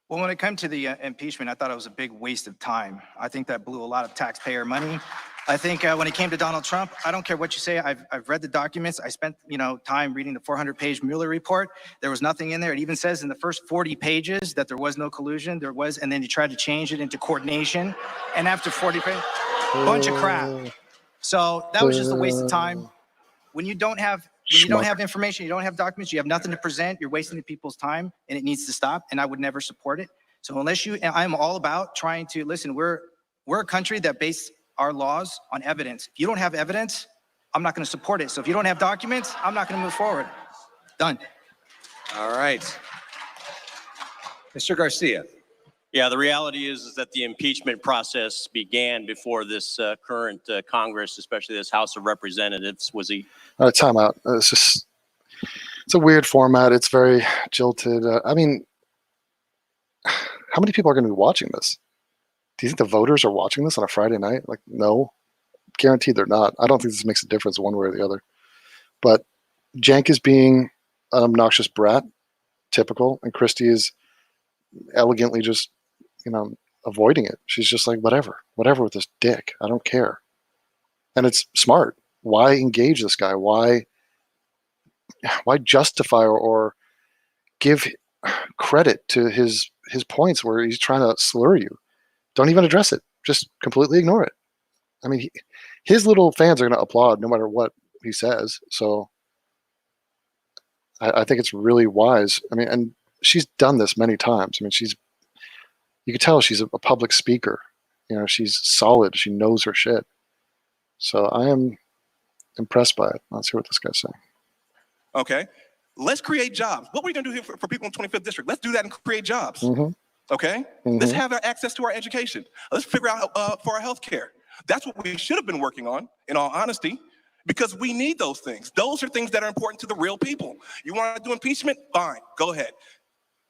Well, when it came to the impeachment, I thought it was a big waste of time. I think that blew a lot of taxpayer money. I think when it came to Donald Trump, I don't care what you say. I've read the documents. I spent, time reading the 400-page Mueller report. There was nothing in there. It even says in the first 40 pages that there was no collusion. There was, and then you tried to change it into coordination. And after 40 pages, bunch of crap. So that was just a waste of time. When you don't have information, you don't have documents, you have nothing to present, you're wasting the people's time, and it needs to stop, and I would never support it. So I'm all about trying to, listen, we're a country that base our laws on evidence. If you don't have evidence, I'm not gonna support it. So if you don't have documents, I'm not gonna move forward. Done. All right. Mr. Garcia. Yeah, the reality is that the impeachment process began before this current Congress, especially this House of Representatives, was time out. It's a weird format. It's very jilted. I mean, how many people are going to be watching this? Do you think the voters are watching this on a Friday night? Like, no, guaranteed they're not. I don't think this makes a difference one way or the other. But Cenk is being an obnoxious brat, typical, and Christy is elegantly just, avoiding it. She's just like, whatever with this dick. I don't care. And it's smart. Why engage this guy? Why justify or give credit to his points where he's trying to slur you? Don't even address it. Just completely ignore it. I mean, his little fans are going to applaud no matter what he says. So I think it's really wise. I mean, and she's done this many times. I mean, you can tell she's a public speaker. She's solid. She knows her shit. So I am impressed by it. Let's hear what this guy's saying. Okay, let's create jobs. What are we gonna do here for people in 25th district? Let's do that and create jobs. Okay, let's have access to our education. Let's figure out for our health care. That's what we should have been working on, in all honesty, because we need those things. Those are things that are important to the real people. You want to do impeachment? Fine, go ahead.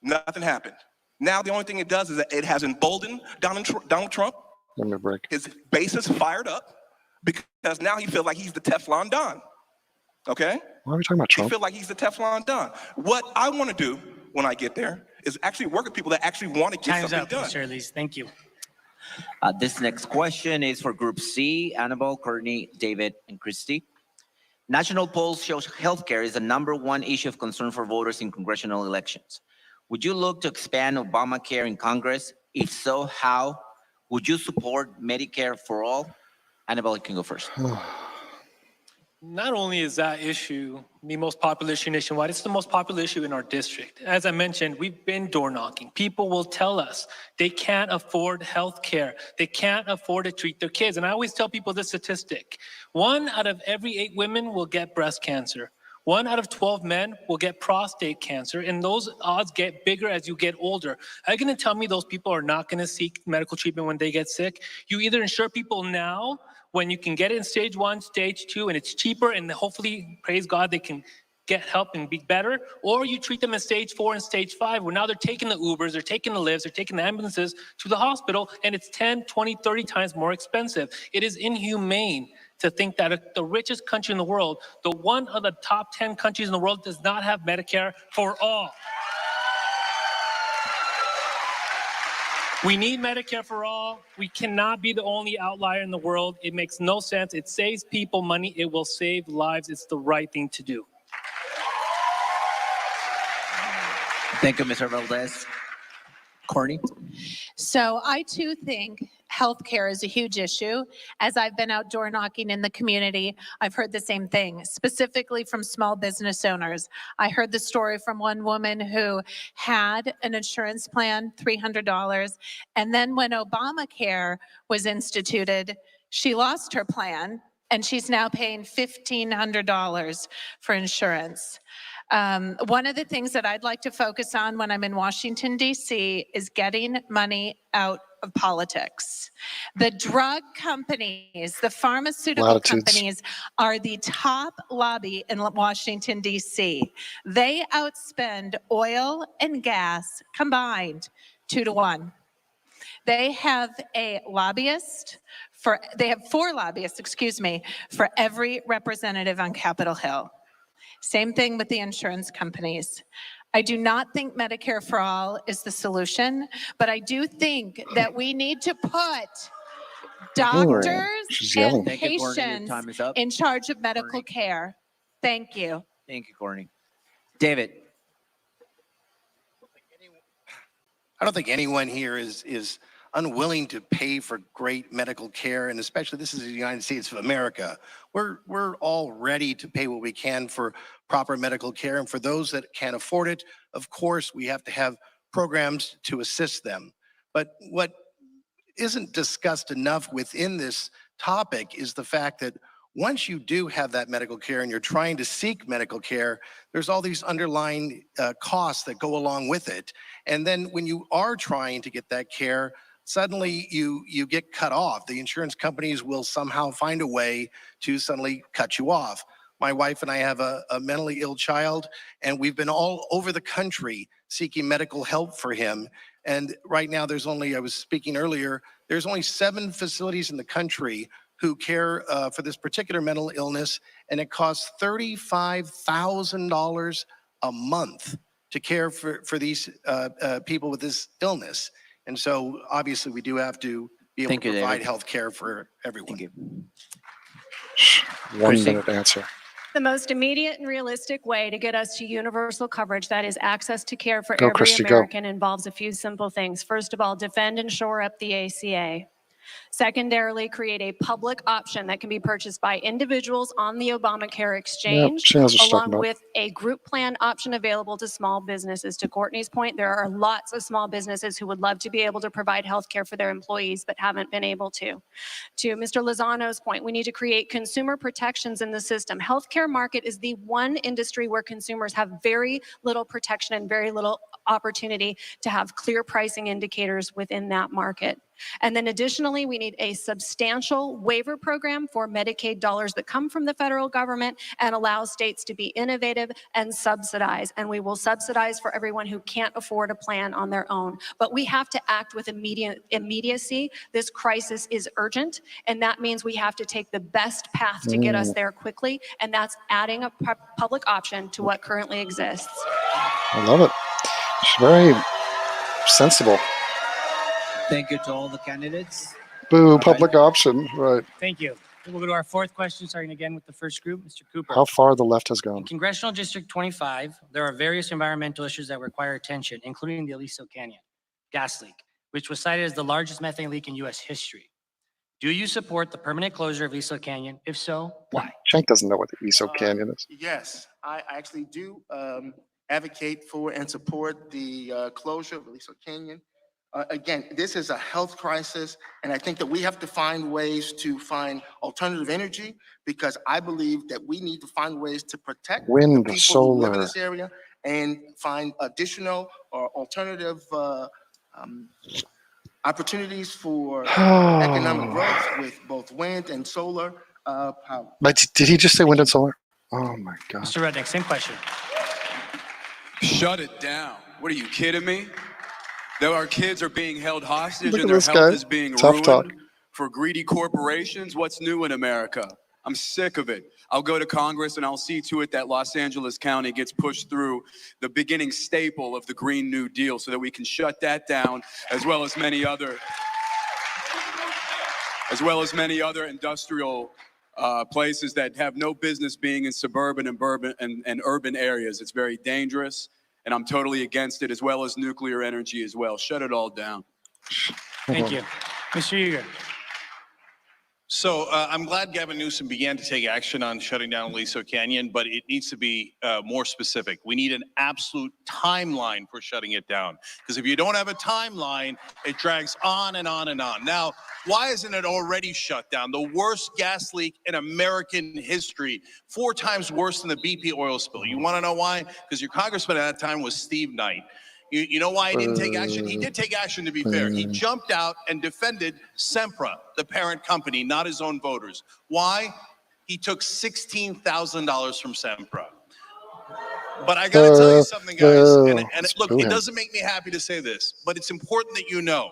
Nothing happened. Now the only thing it does is that it has emboldened Donald Trump. Let me break. His base is fired up because now he feels like he's the Teflon Don. Okay? Why are we talking about Trump? He feels like he's the Teflon Don. What I want to do when I get there is actually work with people that actually want to get something done. Mr. Elise. Thank you. This next question is for Group C, Annabelle, Courtney, David, and Christy. National polls show healthcare is the #1 issue of concern for voters in congressional elections. Would you look to expand Obamacare in Congress? If so, how? Would you support Medicare for all? Annabelle, you can go first. Not only is that issue the most popular issue nationwide, it's the most popular issue in our district. As I mentioned, we've been door knocking. People will tell us they can't afford health care. They can't afford to treat their kids. And I always tell people this statistic. 1 out of every 8 women will get breast cancer. 1 out of 12 men will get prostate cancer, and those odds get bigger as you get older. Are you going to tell me those people are not going to seek medical treatment when they get sick? You either insure people now when you can get it in stage 1, stage 2, and it's cheaper, and hopefully, praise God, they can get help and be better, or you treat them in stage 4 and stage 5, where now they're taking the Ubers, they're taking the Lyfts, they're taking the ambulances to the hospital, and it's 10, 20, 30 times more expensive. It is inhumane to think that the richest country in the world, the one of the top 10 countries in the world, does not have Medicare for all. We need Medicare for all. We cannot be the only outlier in the world. It makes no sense. It saves people money. It will save lives. It's the right thing to do. Thank you, Mr. Valdez. Courtney? So I too think healthcare is a huge issue. As I've been out door knocking in the community, I've heard the same thing, specifically from small business owners. I heard the story from one woman who had an insurance plan, $300, and then when Obamacare was instituted, she lost her plan, and she's now paying $1,500 for insurance. One of the things that I'd like to focus on when I'm in Washington, D.C. is getting money out of politics. The drug companies, the pharmaceutical companies are the top lobby in Washington, D.C. They outspend oil and gas combined 2 to 1. They have a lobbyist they have 4 lobbyists, for every representative on Capitol Hill. Same thing with the insurance companies. I do not think Medicare for all is the solution, but I do think that we need to put doctors and patients in charge of medical care. Thank you. Thank you, Courtney. David. I don't think anyone here is unwilling to pay for great medical care, and especially this is the United States of America. We're all ready to pay what we can for proper medical care, and for those that can't afford it, of course, we have to have programs to assist them. But what isn't discussed enough within this topic is the fact that once you do have that medical care and you're trying to seek medical care, there's all these underlying costs that go along with it. And then when you are trying to get that care, suddenly you get cut off. The insurance companies will somehow find a way to suddenly cut you off. My wife and I have a mentally ill child, and we've been all over the country seeking medical help for him. And right now there's only, I was speaking earlier, there's only 7 facilities in the country who care for this particular mental illness, and it costs $35,000 a month to care for these people with this illness. And so obviously we do have to be able to provide health care for everyone. Thank you. 1 minute answer. The most immediate and realistic way to get us to universal coverage, that is access to care for Go, every Christy, go. American, involves a few simple things. First of all, defend and shore up the ACA. Secondarily, create a public option that can be purchased by individuals on the Obamacare exchange, she knows what she's talking along about. with a group plan option available to small businesses. To Courtney's point, there are lots of small businesses who would love to be able to provide health care for their employees, but haven't been able to. To Mr. Lozano's point, we need to create consumer protections in the system. Healthcare market is the one industry where consumers have very little protection and very little opportunity to have clear pricing indicators within that market. And then additionally, we need a substantial waiver program for Medicaid dollars that come from the federal government and allow states to be innovative and subsidize. And we will subsidize for everyone who can't afford a plan on their own. But we have to act with immediacy. This crisis is urgent, and that means we have to take the best path to get us there quickly, and that's adding a public option to what currently exists. I love it. She's very sensible. Thank you to all the candidates. Boo, public option, right. Thank you. We'll go to our 4th question, starting again with the first group, Mr. Cooper. How far the left has gone. In Congressional District 25, there are various environmental issues that require attention, including the Aliso Canyon gas leak, which was cited as the largest methane leak in U.S. history. Do you support the permanent closure of Aliso Canyon? If so, why? Shank doesn't know what the Aliso Canyon is. Yes, I actually do advocate for and support the closure of Aliso Canyon. Again, this is a health crisis, and I think that we have to find ways to find alternative energy, because I believe that we need to find ways to protect Wind, the people solar. who live in this area and find additional or alternative opportunities for economic growth with both wind and solar power. But did he just say wind and solar? Oh my God. Mr. Rudnick, same question. Shut it down. What are you kidding me? That our kids are being held hostage Look and at their this health guy. is being Tough ruined talk. for greedy corporations? What's new in America? I'm sick of it. I'll go to Congress and I'll see to it that Los Angeles County gets pushed through the beginning staple of the Green New Deal so that we can shut that down, as well as many other industrial places that have no business being in suburban and urban areas. It's very dangerous, and I'm totally against it, as well as nuclear energy as well. Shut it all down. Thank you. Mr. Uger. So I'm glad Gavin Newsom began to take action on shutting down Aliso Canyon, but it needs to be more specific. We need an absolute timeline for shutting it down, because if you don't have a timeline, it drags on and on and on. Now, why isn't it already shut down? The worst gas leak in American history, 4 times worse than the BP oil spill. You want to know why? Because your congressman at that time was Steve Knight. You know why he didn't take action? He did take action, to be fair. He jumped out and defended Sempra, the parent company, not his own voters. Why? He took $16,000 from Sempra. But I got to tell you something, guys. And look, it doesn't make me happy to say this, but it's important that you know.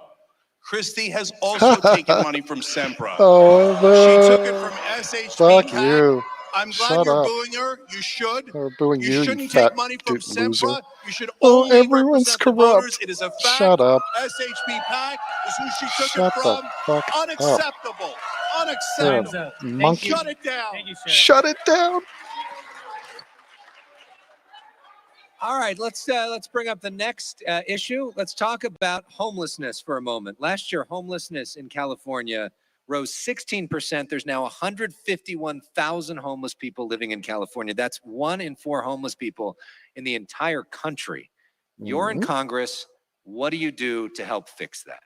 Christy has also taken money from Sempra. She took it from SHP. Fuck you. I'm glad Shut you're up. booing her. You should. Or booing you, You shouldn't you take fat money from loser. Sempra. You should Oh, only everyone's represent the corrupt. voters. It is a fact. Shut up. SHP PAC is who she took Shut it the from. fuck up. Unacceptable. Unacceptable. Monkey. Shut it down. Thank you, sir. Shut it down. All right, let's bring up the next issue. Let's talk about homelessness for a moment. Last year, homelessness in California rose 16%. There's now 151,000 homeless people living in California. That's 1 in 4 homeless people in the entire country. You're in Congress. What do you do to help fix that?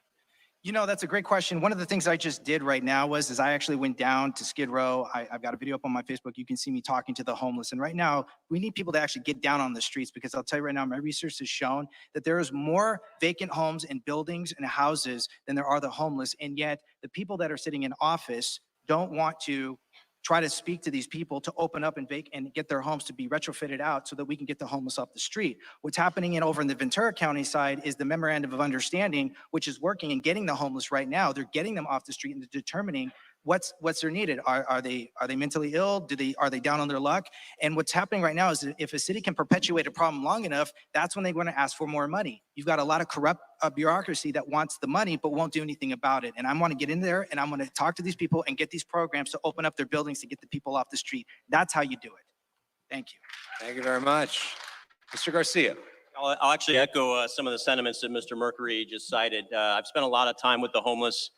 You know, that's a great question. One of the things I just did right now is I actually went down to Skid Row. I've got a video up on my Facebook. You can see me talking to the homeless. And right now, we need people to actually get down on the streets, because I'll tell you right now, my research has shown that there is more vacant homes and buildings and houses than there are the homeless. And yet the people that are sitting in office don't want to try to speak to these people to open up and get their homes to be retrofitted out so that we can get the homeless off the street. What's happening over in the Ventura County side is the memorandum of understanding, which is working and getting the homeless right now. They're getting them off the street and determining what's their needed. Are they mentally ill? Are they down on their luck? And what's happening right now is that if a city can perpetuate a problem long enough, that's when they're going to ask for more money. You've got a lot of corrupt bureaucracy that wants the money but won't do anything about it. And I want to get in there and I'm going to talk to these people and get these programs to open up their buildings to get the people off the street. That's how you do it. Thank you. Thank you very much. Mr. Garcia. I'll actually echo some of the sentiments that Mr. Mercury just cited. I've spent a lot of time with the homeless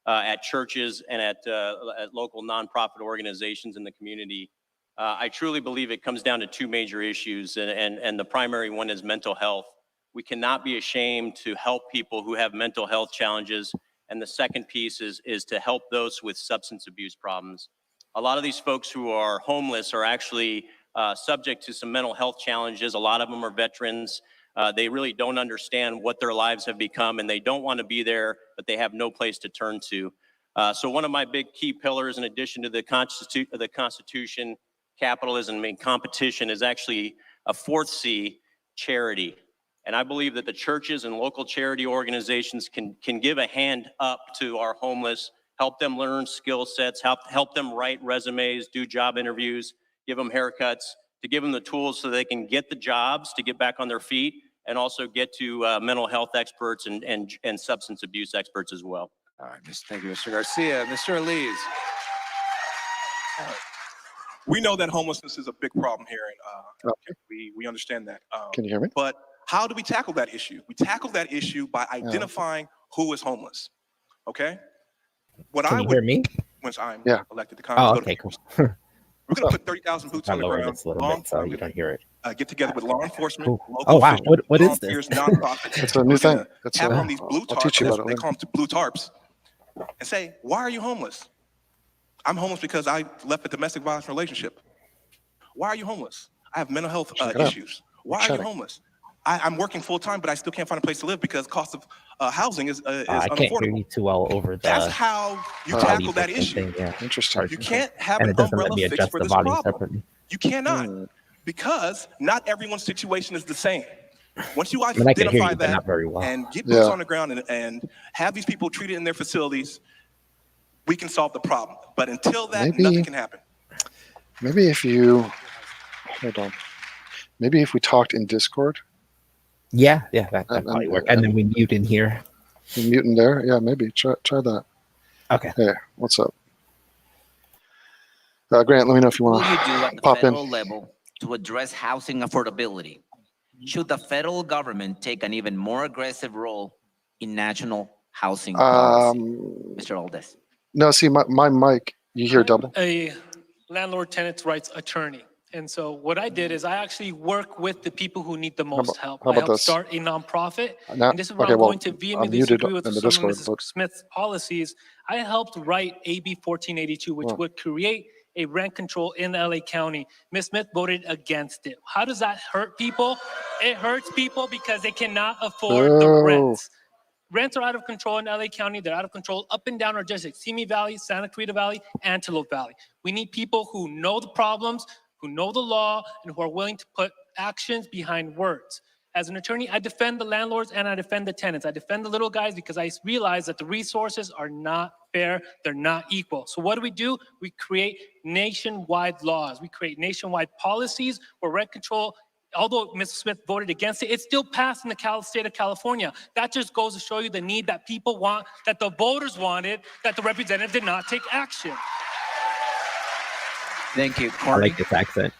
at churches and at local nonprofit organizations in the community. I truly believe it comes down to 2 major issues, and the primary one is mental health. We cannot be ashamed to help people who have mental health challenges, and the second piece is to help those with substance abuse problems. A lot of these folks who are homeless are actually subject to some mental health challenges. A lot of them are veterans. They really don't understand what their lives have become, and they don't want to be there, but they have no place to turn to. So one of my big key pillars, in addition to the Constitution, capitalism, and competition, is actually a 4th C, charity. And I believe that the churches and local charity organizations can give a hand up to our homeless, help them learn skill sets, help them write resumes, do job interviews, give them haircuts, to give them the tools so they can get the jobs to get back on their feet, and also get to mental health experts and substance abuse experts as well. All right, thank you, Mr. Garcia. Mr. Elise. We know that homelessness is a big problem here, and we understand that. Can you hear me? But how do we tackle that issue? We tackle that issue by identifying who is homeless. Okay. Can you hear me? Once I'm elected to Oh, Congress. okay, cool. We're going to put 30,000 boots on the ground. This a little bit so you don't hear it. Get together with law enforcement. Local Oh wow, officials, what is this? Nonprofits. It's a new thing. It's have on these blue I'll teach you tarps. about it They later. call them blue tarps, and say, "Why are you homeless?" I'm homeless because I left a domestic violence relationship. Why are you homeless? I have mental health issues. Why are you homeless? I'm working full time, but I still can't find a place to live because the cost of housing is I can't unaffordable. hear you too well over the. That's how you tackle that issue. Thing, yeah. Interesting. You can't have And an it doesn't let umbrella me fix adjust for the this volume problem. separately. You cannot, because not everyone's situation is the same. Once you I can hear identify you, but that not very well. and get boots on the ground and have these people treated in their facilities, we can solve the problem. But until that, nothing can happen. Maybe if you, hold on. Maybe if we talked in Discord. Yeah, that probably work. And then we mute in here. You mute in there? Yeah, maybe. Try that. Okay. Hey, what's up? Grant, let me know if you want What will you do at to the pop in. federal level to address housing affordability? Should the federal government take an even more aggressive role in national housing policy? Mr. Aldez. No, see, my mic, you hear double. A landlord-tenants rights attorney. And so what I did is I actually work with the people who need the most help. how I about helped this? start a nonprofit. Now- And this is where okay, I'm well, going to I'm vehemently muted disagree with in the some of Discord, Mrs. but- Smith's policies. I helped write AB 1482, which would create a rent control in LA County. Ms. Smith voted against it. How does that hurt people? It hurts people because they cannot afford the rents. Rents are out of control in LA County. They're out of control up and down our district, Simi Valley, Santa Clarita Valley, Antelope Valley. We need people who know the problems, who know the law, and who are willing to put actions behind words. As an attorney, I defend the landlords and I defend the tenants. I defend the little guys because I realize that the resources are not fair. They're not equal. So what do? We create nationwide laws. We create nationwide policies where rent control, although Mr. Smith voted against it, it's still passed in the state of California. That just goes to show you the need that people want, that the voters wanted, that the representative did not take action. Thank you. I like this accent.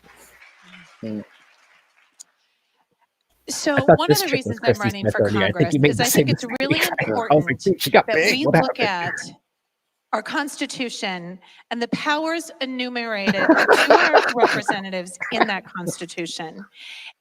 So thought one of this the chick was reasons I'm Christy running Smith for earlier. I think Congress you made is the I think same it's mistake. really I was like, important dude, she got that big. we What look happened? at our Constitution and the powers enumerated to our representatives in that Constitution.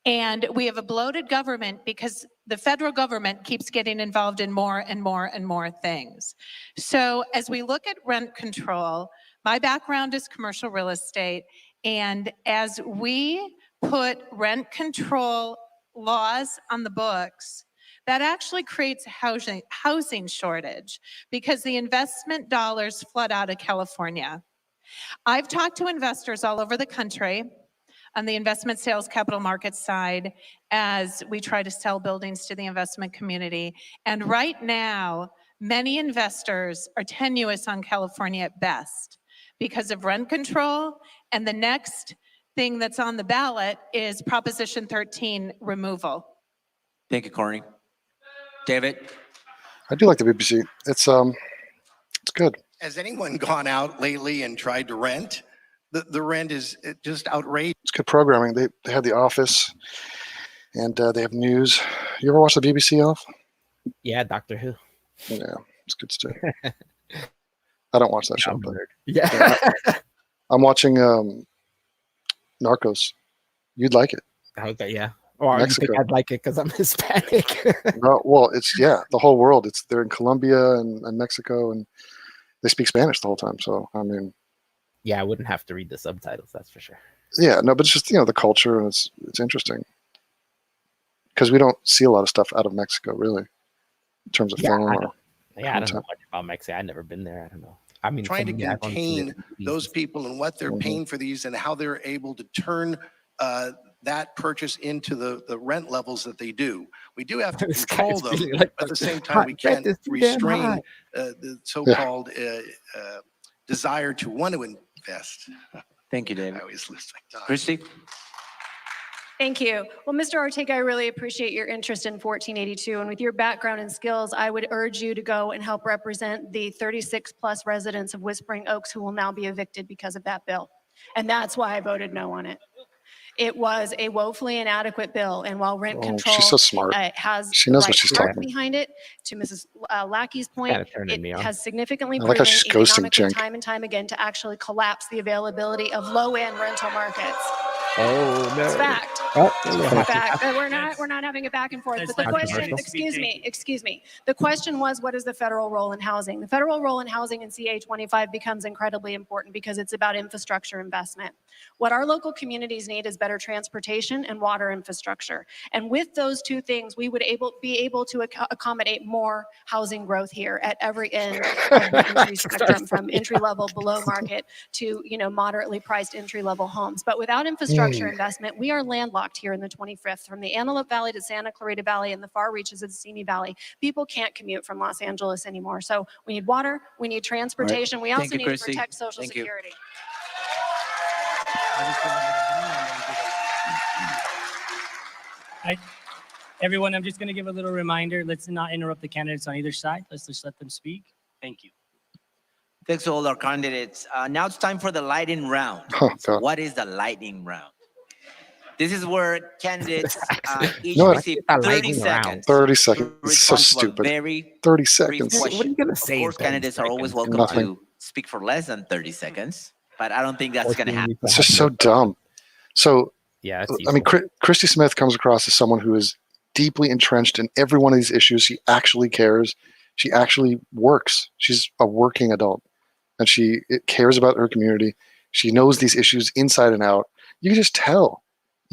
And we have a bloated government because the federal government keeps getting involved in more and more and more things. So as we look at rent control, my background is commercial real estate. And as we put rent control laws on the books, that actually creates a housing shortage because the investment dollars flood out of California. I've talked to investors all over the country on the investment sales capital markets side as we try to sell buildings to the investment community. And right now, many investors are tenuous on California at best because of rent control. And the next thing that's on the ballot is Proposition 13 removal. Thank you, Courtney. David? I do like the BBC. It's good. Has anyone gone out lately and tried to rent? The rent is just outrageous. It's good programming. They have The Office, and they have news. You ever watch the BBC off? Yeah, Doctor Who. Yeah, it's good stuff. I don't watch that show. But, Yeah. I'm watching Narcos. You'd like it. Okay, yeah. Or you Mexico. think I'd like it because I'm Hispanic? No, well, it's the whole world. They're in Colombia and Mexico, and they speak Spanish the whole time. So I mean, yeah, I wouldn't have to read the subtitles. That's for sure. yeah, no, but it's just the culture, and it's interesting because we don't see a lot of stuff out of Mexico really, in terms of film. I or don't know content. much about Mexico. I've never been there. I don't know. I mean, Trying to some- yeah, I've only seen it contain in movies. those people and what they're paying for these and how they're able to turn that purchase into the rent levels that they do. We do have to This control guy's them, really like, but at the same time, we rent can't is too damn restrain high. the so-called desire to want to invest. Thank you, I David. always lose my time. Christy? Thank you. Well, Mr. Ortega, I really appreciate your interest in 1482. And with your background and skills, I would urge you to go and help represent the 36 plus residents of Whispering Oaks who will now be evicted because of that bill. And that's why I voted no on it. It was a woefully inadequate bill. And while rent control she's so smart. has She the knows right what she's heart talking about. behind it, to Mrs. Lackey's point, Kinda turning me it on. has significantly I like how proven she's ghosting economically Cenk. time and time again to actually collapse the availability of low-end rental markets. Oh no! It's fact. Oh, It's we'll a have to- fact. We're not having a back and forth. That's But the not question, controversial. excuse me. The question was, what is the federal role in housing? The federal role in housing in CA 25 becomes incredibly important because it's about infrastructure investment. What our local communities need is better transportation and water infrastructure. And with those two things, we would be able to accommodate more housing growth here at every end of the entry spectrum, from entry level below market to moderately priced entry level homes. But without infrastructure investment, we are landlocked here in the 25th, from the Antelope Valley to Santa Clarita Valley and the far reaches of the Simi Valley. People can't commute from Los Angeles anymore. So we need water, we need transportation, we also Thank you, need to Christy. protect Social Thank you. Security. Everyone, I'm just going to give a little reminder. Let's not interrupt the candidates on either side. Let's just let them speak. Thank you. Thanks to all our candidates. Now it's time for the lightning round. Oh, So God. what is the lightning round? This is where candidates each No, receive a 30 lightning round. seconds. 30 to seconds. It's so respond to a stupid. very 30 brief seconds. What are you question. gonna Of say? in course, 30 candidates are always seconds? welcome Nothing. to speak for less than 30 seconds, but I don't think that's going to 14 happen. needs to It's have just so no- dumb. So Yeah, it's I mean, useful. Christy Smith comes across as someone who is deeply entrenched in every one of these issues. She actually cares. She actually works. She's a working adult, and she cares about her community. She knows these issues inside and out. You can just tell.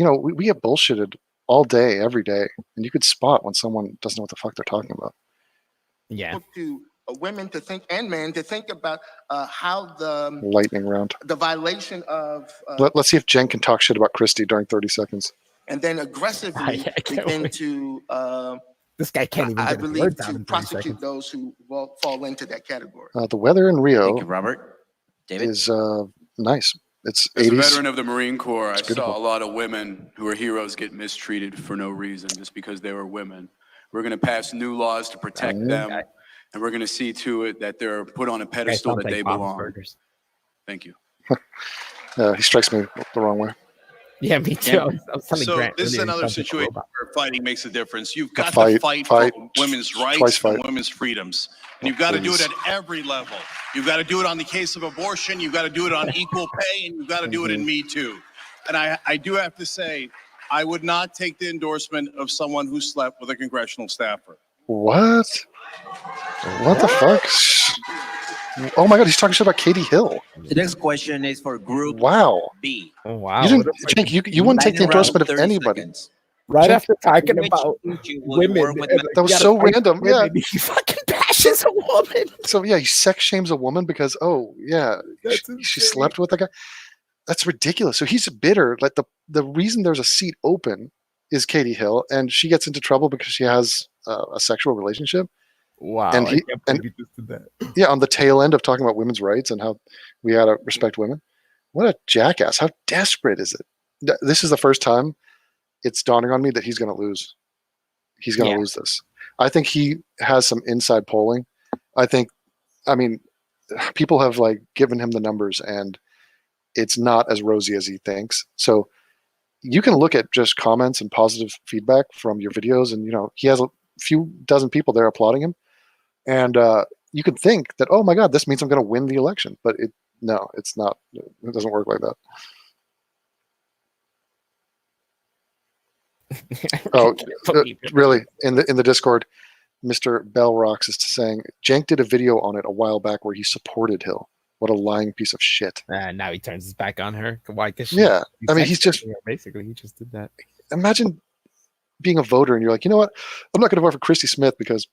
We get bullshitted all day, every day, and you could spot when someone doesn't know what the fuck they're talking about. Yeah. To women to think and men to think about how the Lightning round. violation of Let's see if Jen can talk shit about Christy during 30 seconds. and then aggressively I can't begin wait. to This guy can't even I get his believe words out to in 30 prosecute seconds. those who fall into that category. The weather in Thank Rio you, Robert. David? is nice. It's As a 80s. veteran of the Marine Corps, I It's beautiful. saw a lot of women who are heroes get mistreated for no reason just because they were women. We're going to pass new laws to protect them, and we're going to see to it that they're put on a Guy pedestal sounds that like they Bob's belong. Burgers. Thank you. He strikes me the wrong way. Yeah, me too. Yeah. I was telling So Grant this is earlier, he another sounds like a situation robot. where fighting makes a difference. You've A got fight, to fight fight, for women's twice rights fight. and women's freedoms. And Oh, you've got to do it please. at every level. You've got to do it on the case of abortion. You've got to do it on equal pay, and you've got to do it in Me Too. And I do have to say, I would not take the endorsement of someone who slept with a congressional staffer. What? What the fuck? Oh my God, he's talking shit about Katie Hill. The next question is for Group Wow. B. Oh, wow. You didn't, Jake, you wouldn't take the Lightning round, endorsement of 30 anybody. seconds. Right Jake, after talking Which about issue will you women, work with and, that was you gotta so fight for random. Yeah. women, he fucking bashes a woman. So yeah, he sex shames a woman because That's she insane. slept with a guy. That's ridiculous. So he's bitter. Like the reason there's a seat open is Katie Hill, and she gets into trouble because she has a sexual relationship. Wow, And I he can't and believe you just did that. yeah, on the tail end of talking about women's rights and how we gotta respect women. What a jackass! How desperate is it? This is the first time it's dawning on me that he's going to lose. He's going to lose this. I think he has some inside polling. I mean, people have like given him the numbers, and it's not as rosy as he thinks. So you can look at just comments and positive feedback from your videos, and he has a few dozen people there applauding him, and you could think that, oh my God, this means I'm going to win the election, but no, it's not. It doesn't work like that. Oh, really? In the Discord, Mr. Bell Rocks is saying Jank did a video on it a while back where he supported Hill. What a lying piece of shit. Now he turns his back on her. Why? Because Yeah, I mean, he's just basically he just did that. Imagine being a voter and you're like, you know what? I'm not going to vote for Christy Smith because,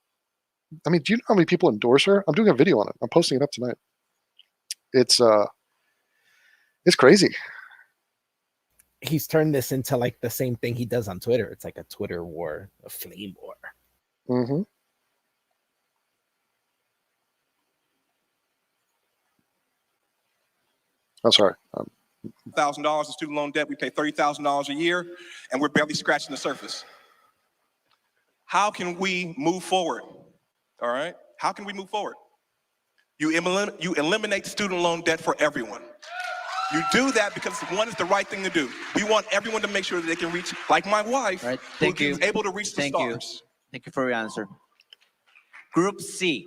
I mean, do you know how many people endorse her? I'm doing a video on it. I'm posting it up tonight. It's crazy. He's turned this into like the same thing he does on Twitter. It's like a Twitter war, a flame war. Mm-hmm. Oh, sorry. $1,000 in student loan debt. We pay $30,000 a year, and we're barely scratching the surface. How can we move forward? All right? How can we move forward? You eliminate student loan debt for everyone. You do that because one is the right thing to do. We want everyone to make sure that they can reach, like my wife, Right. who is able to reach the stars. Thank you for your answer. Group C.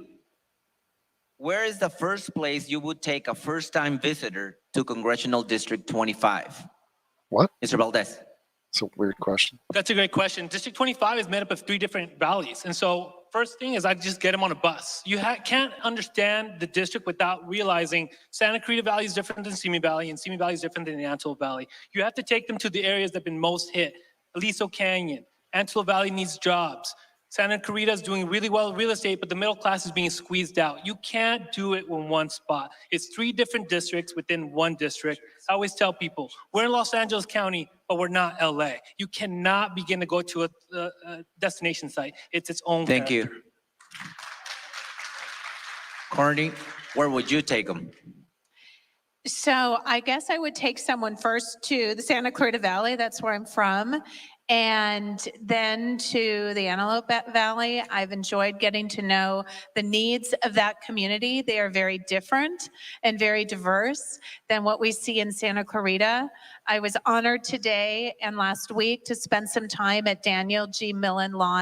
Where is the first place you would take a first-time visitor to Congressional District 25? What? Mr. Valdez. It's a weird question. That's a great question. District 25 is made up of 3 different valleys. And so first thing is I just get them on a bus. You can't understand the district without realizing Santa Clarita Valley is different than Simi Valley, and Simi Valley is different than the Antelope Valley. You have to take them to the areas that have been most hit. Aliso Canyon, Antelope Valley needs jobs. Santa Clarita is doing really well in real estate, but the middle class is being squeezed out. You can't do it in one spot. It's 3 different districts within one district. I always tell people, we're in Los Angeles County, but we're not LA. You cannot begin to go to a destination site. It's its own Thank character. you. Courtney, where would you take them? So I guess I would take someone first to the Santa Clarita Valley. That's where I'm from. And then to the Antelope Valley. I've enjoyed getting to know the needs of that community. They are very different and very diverse than what we see in Santa Clarita. I was honored today and last week to spend some time at Daniel G. Millen Law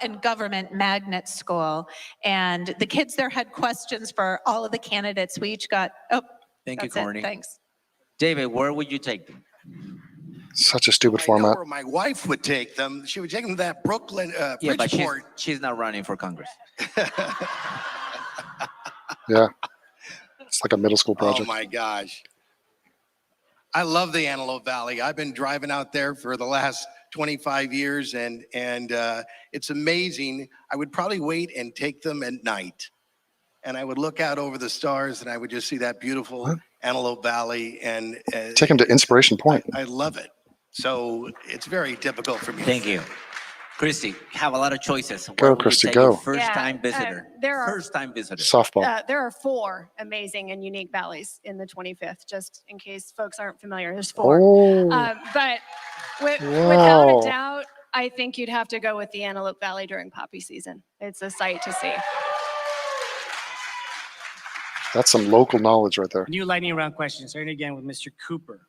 and Government Magnet School. And the kids there had questions for all of the candidates. We each got, Thank you, that's it. Courtney. Thanks. David, where would you take them? Such a stupid I know format. where my wife would take them. She would take them to that Brooklyn, Yeah, but Bridgeport. she's not running for Congress. Yeah. It's like a middle school project. Oh my gosh. I love the Antelope Valley. I've been driving out there for the last 25 years and it's amazing. I would probably wait and take them at night. And I would look out over the stars and I would just see that beautiful Antelope Valley and Take him to Inspiration Point. I love it. So it's very difficult for me. Thank you. Christy, have a lot of choices. Go, Where would you Christy, take go. your first-time visitor? there are- First-time visitor. Softball. There are 4 amazing and unique valleys in the 25th, just in case folks aren't familiar. There's 4. Oh. But without Wow. a doubt, I think you'd have to go with the Antelope Valley during poppy season. It's a sight to see. That's some local knowledge right there. New lightning round question, starting again with Mr. Cooper.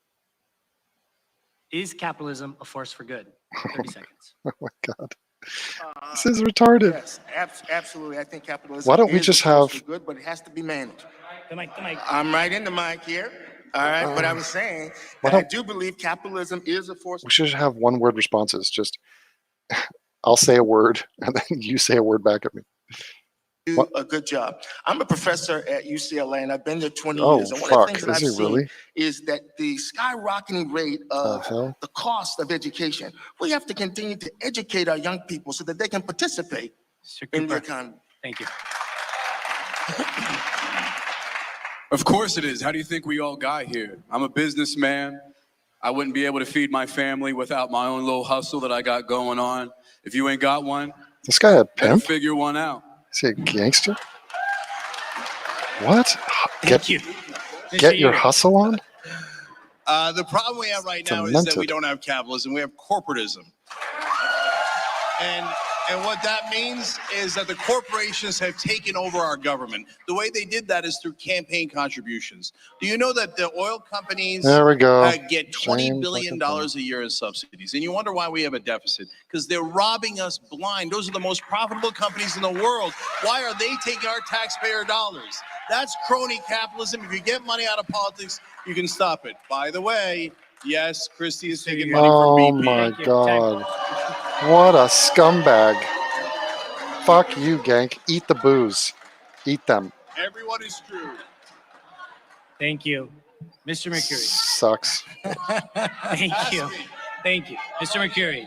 Is capitalism a force for good? 30 seconds. Oh my God. This is retarded. Yes, absolutely. I think capitalism Why don't we is just a force have- for good, but it has to be managed. The mic. I'm right in the mic here. All right, but I was saying why that I don't- do believe capitalism is a force. We should have one-word responses. Just, I'll say a word, and then you say a word back at me. Do a good job. I'm a professor at UCLA, and I've been there 20 Oh, years. And one of the fuck. things that Is I've he seen really? is that the skyrocketing rate of hell? the cost of education, we have to continue to educate our young people so that they can participate in the economy. Thank you. Of course it is. How do you think we all got here? I'm a businessman. I wouldn't be able to feed my family without my own little hustle that I got going on. If you ain't got one, This guy a better pimp? figure one out. Is he a gangster? What? Thank you. Get your hustle on? The problem we have right now is that we Demented. don't have capitalism. We have corporatism. And what that means is that the corporations have taken over our government. The way they did that is through campaign contributions. Do you know that the oil companies There we go. get Same $20 billion fucking a year in subsidies? And you wonder why we have a deficit? Because they're robbing us blind. Those are the most profitable companies in the world. Why are they taking our taxpayer dollars? That's crony capitalism. If you get money out of politics, you can stop it. By the way, yes, Christy is taking money Oh from BP. my God. What a scumbag. Fuck you, Gank. Eat the booze. Eat them. Everyone is screwed. Thank you. Mr. Mercury. Sucks. Thank you. Thank you. Mr. Mercury.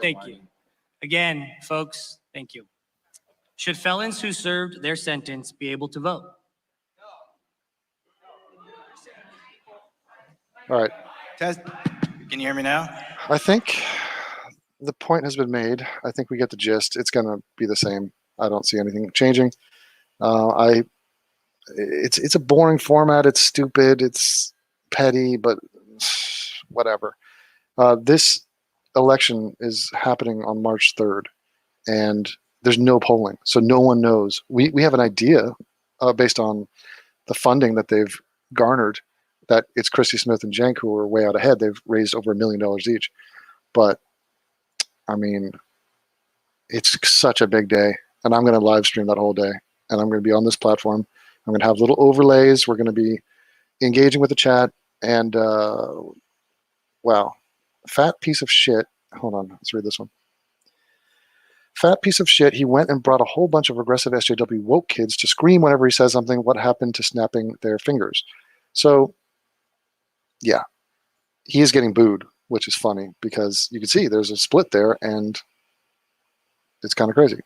Thank you. Again, folks, thank you. Should felons who served their sentence be able to vote? All right. Test. Can you hear me now? I think the point has been made. I think we get the gist. It's going to be the same. I don't see anything changing. It's a boring format. It's stupid. It's petty, but whatever. This election is happening on March 3rd, and there's no polling, so no one knows. We have an idea based on the funding that they've garnered, that it's Christy Smith and Cenk who are way out ahead. They've raised over $1 million each. But, I mean, it's such a big day, and I'm going to live stream that whole day, and I'm going to be on this platform. I'm going to have little overlays. We're going to be engaging with the chat, and, wow, fat piece of shit. Hold on, let's read this one. Fat piece of shit. He went and brought a whole bunch of regressive SJW woke kids to scream whenever he says something. What happened to snapping their fingers? So, yeah, he is getting booed, which is funny because you can see there's a split there, and it's kind of crazy.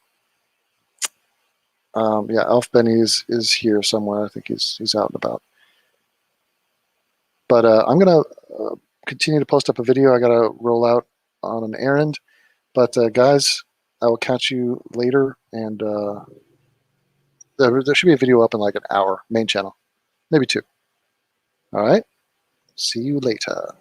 Yeah, Elf Benny is here somewhere. I think he's out and about. But I'm gonna continue to post up a video. I gotta roll out on an errand. But guys, I will catch you later, and there should be a video up in like an hour, main channel, maybe 2. All right, see you later.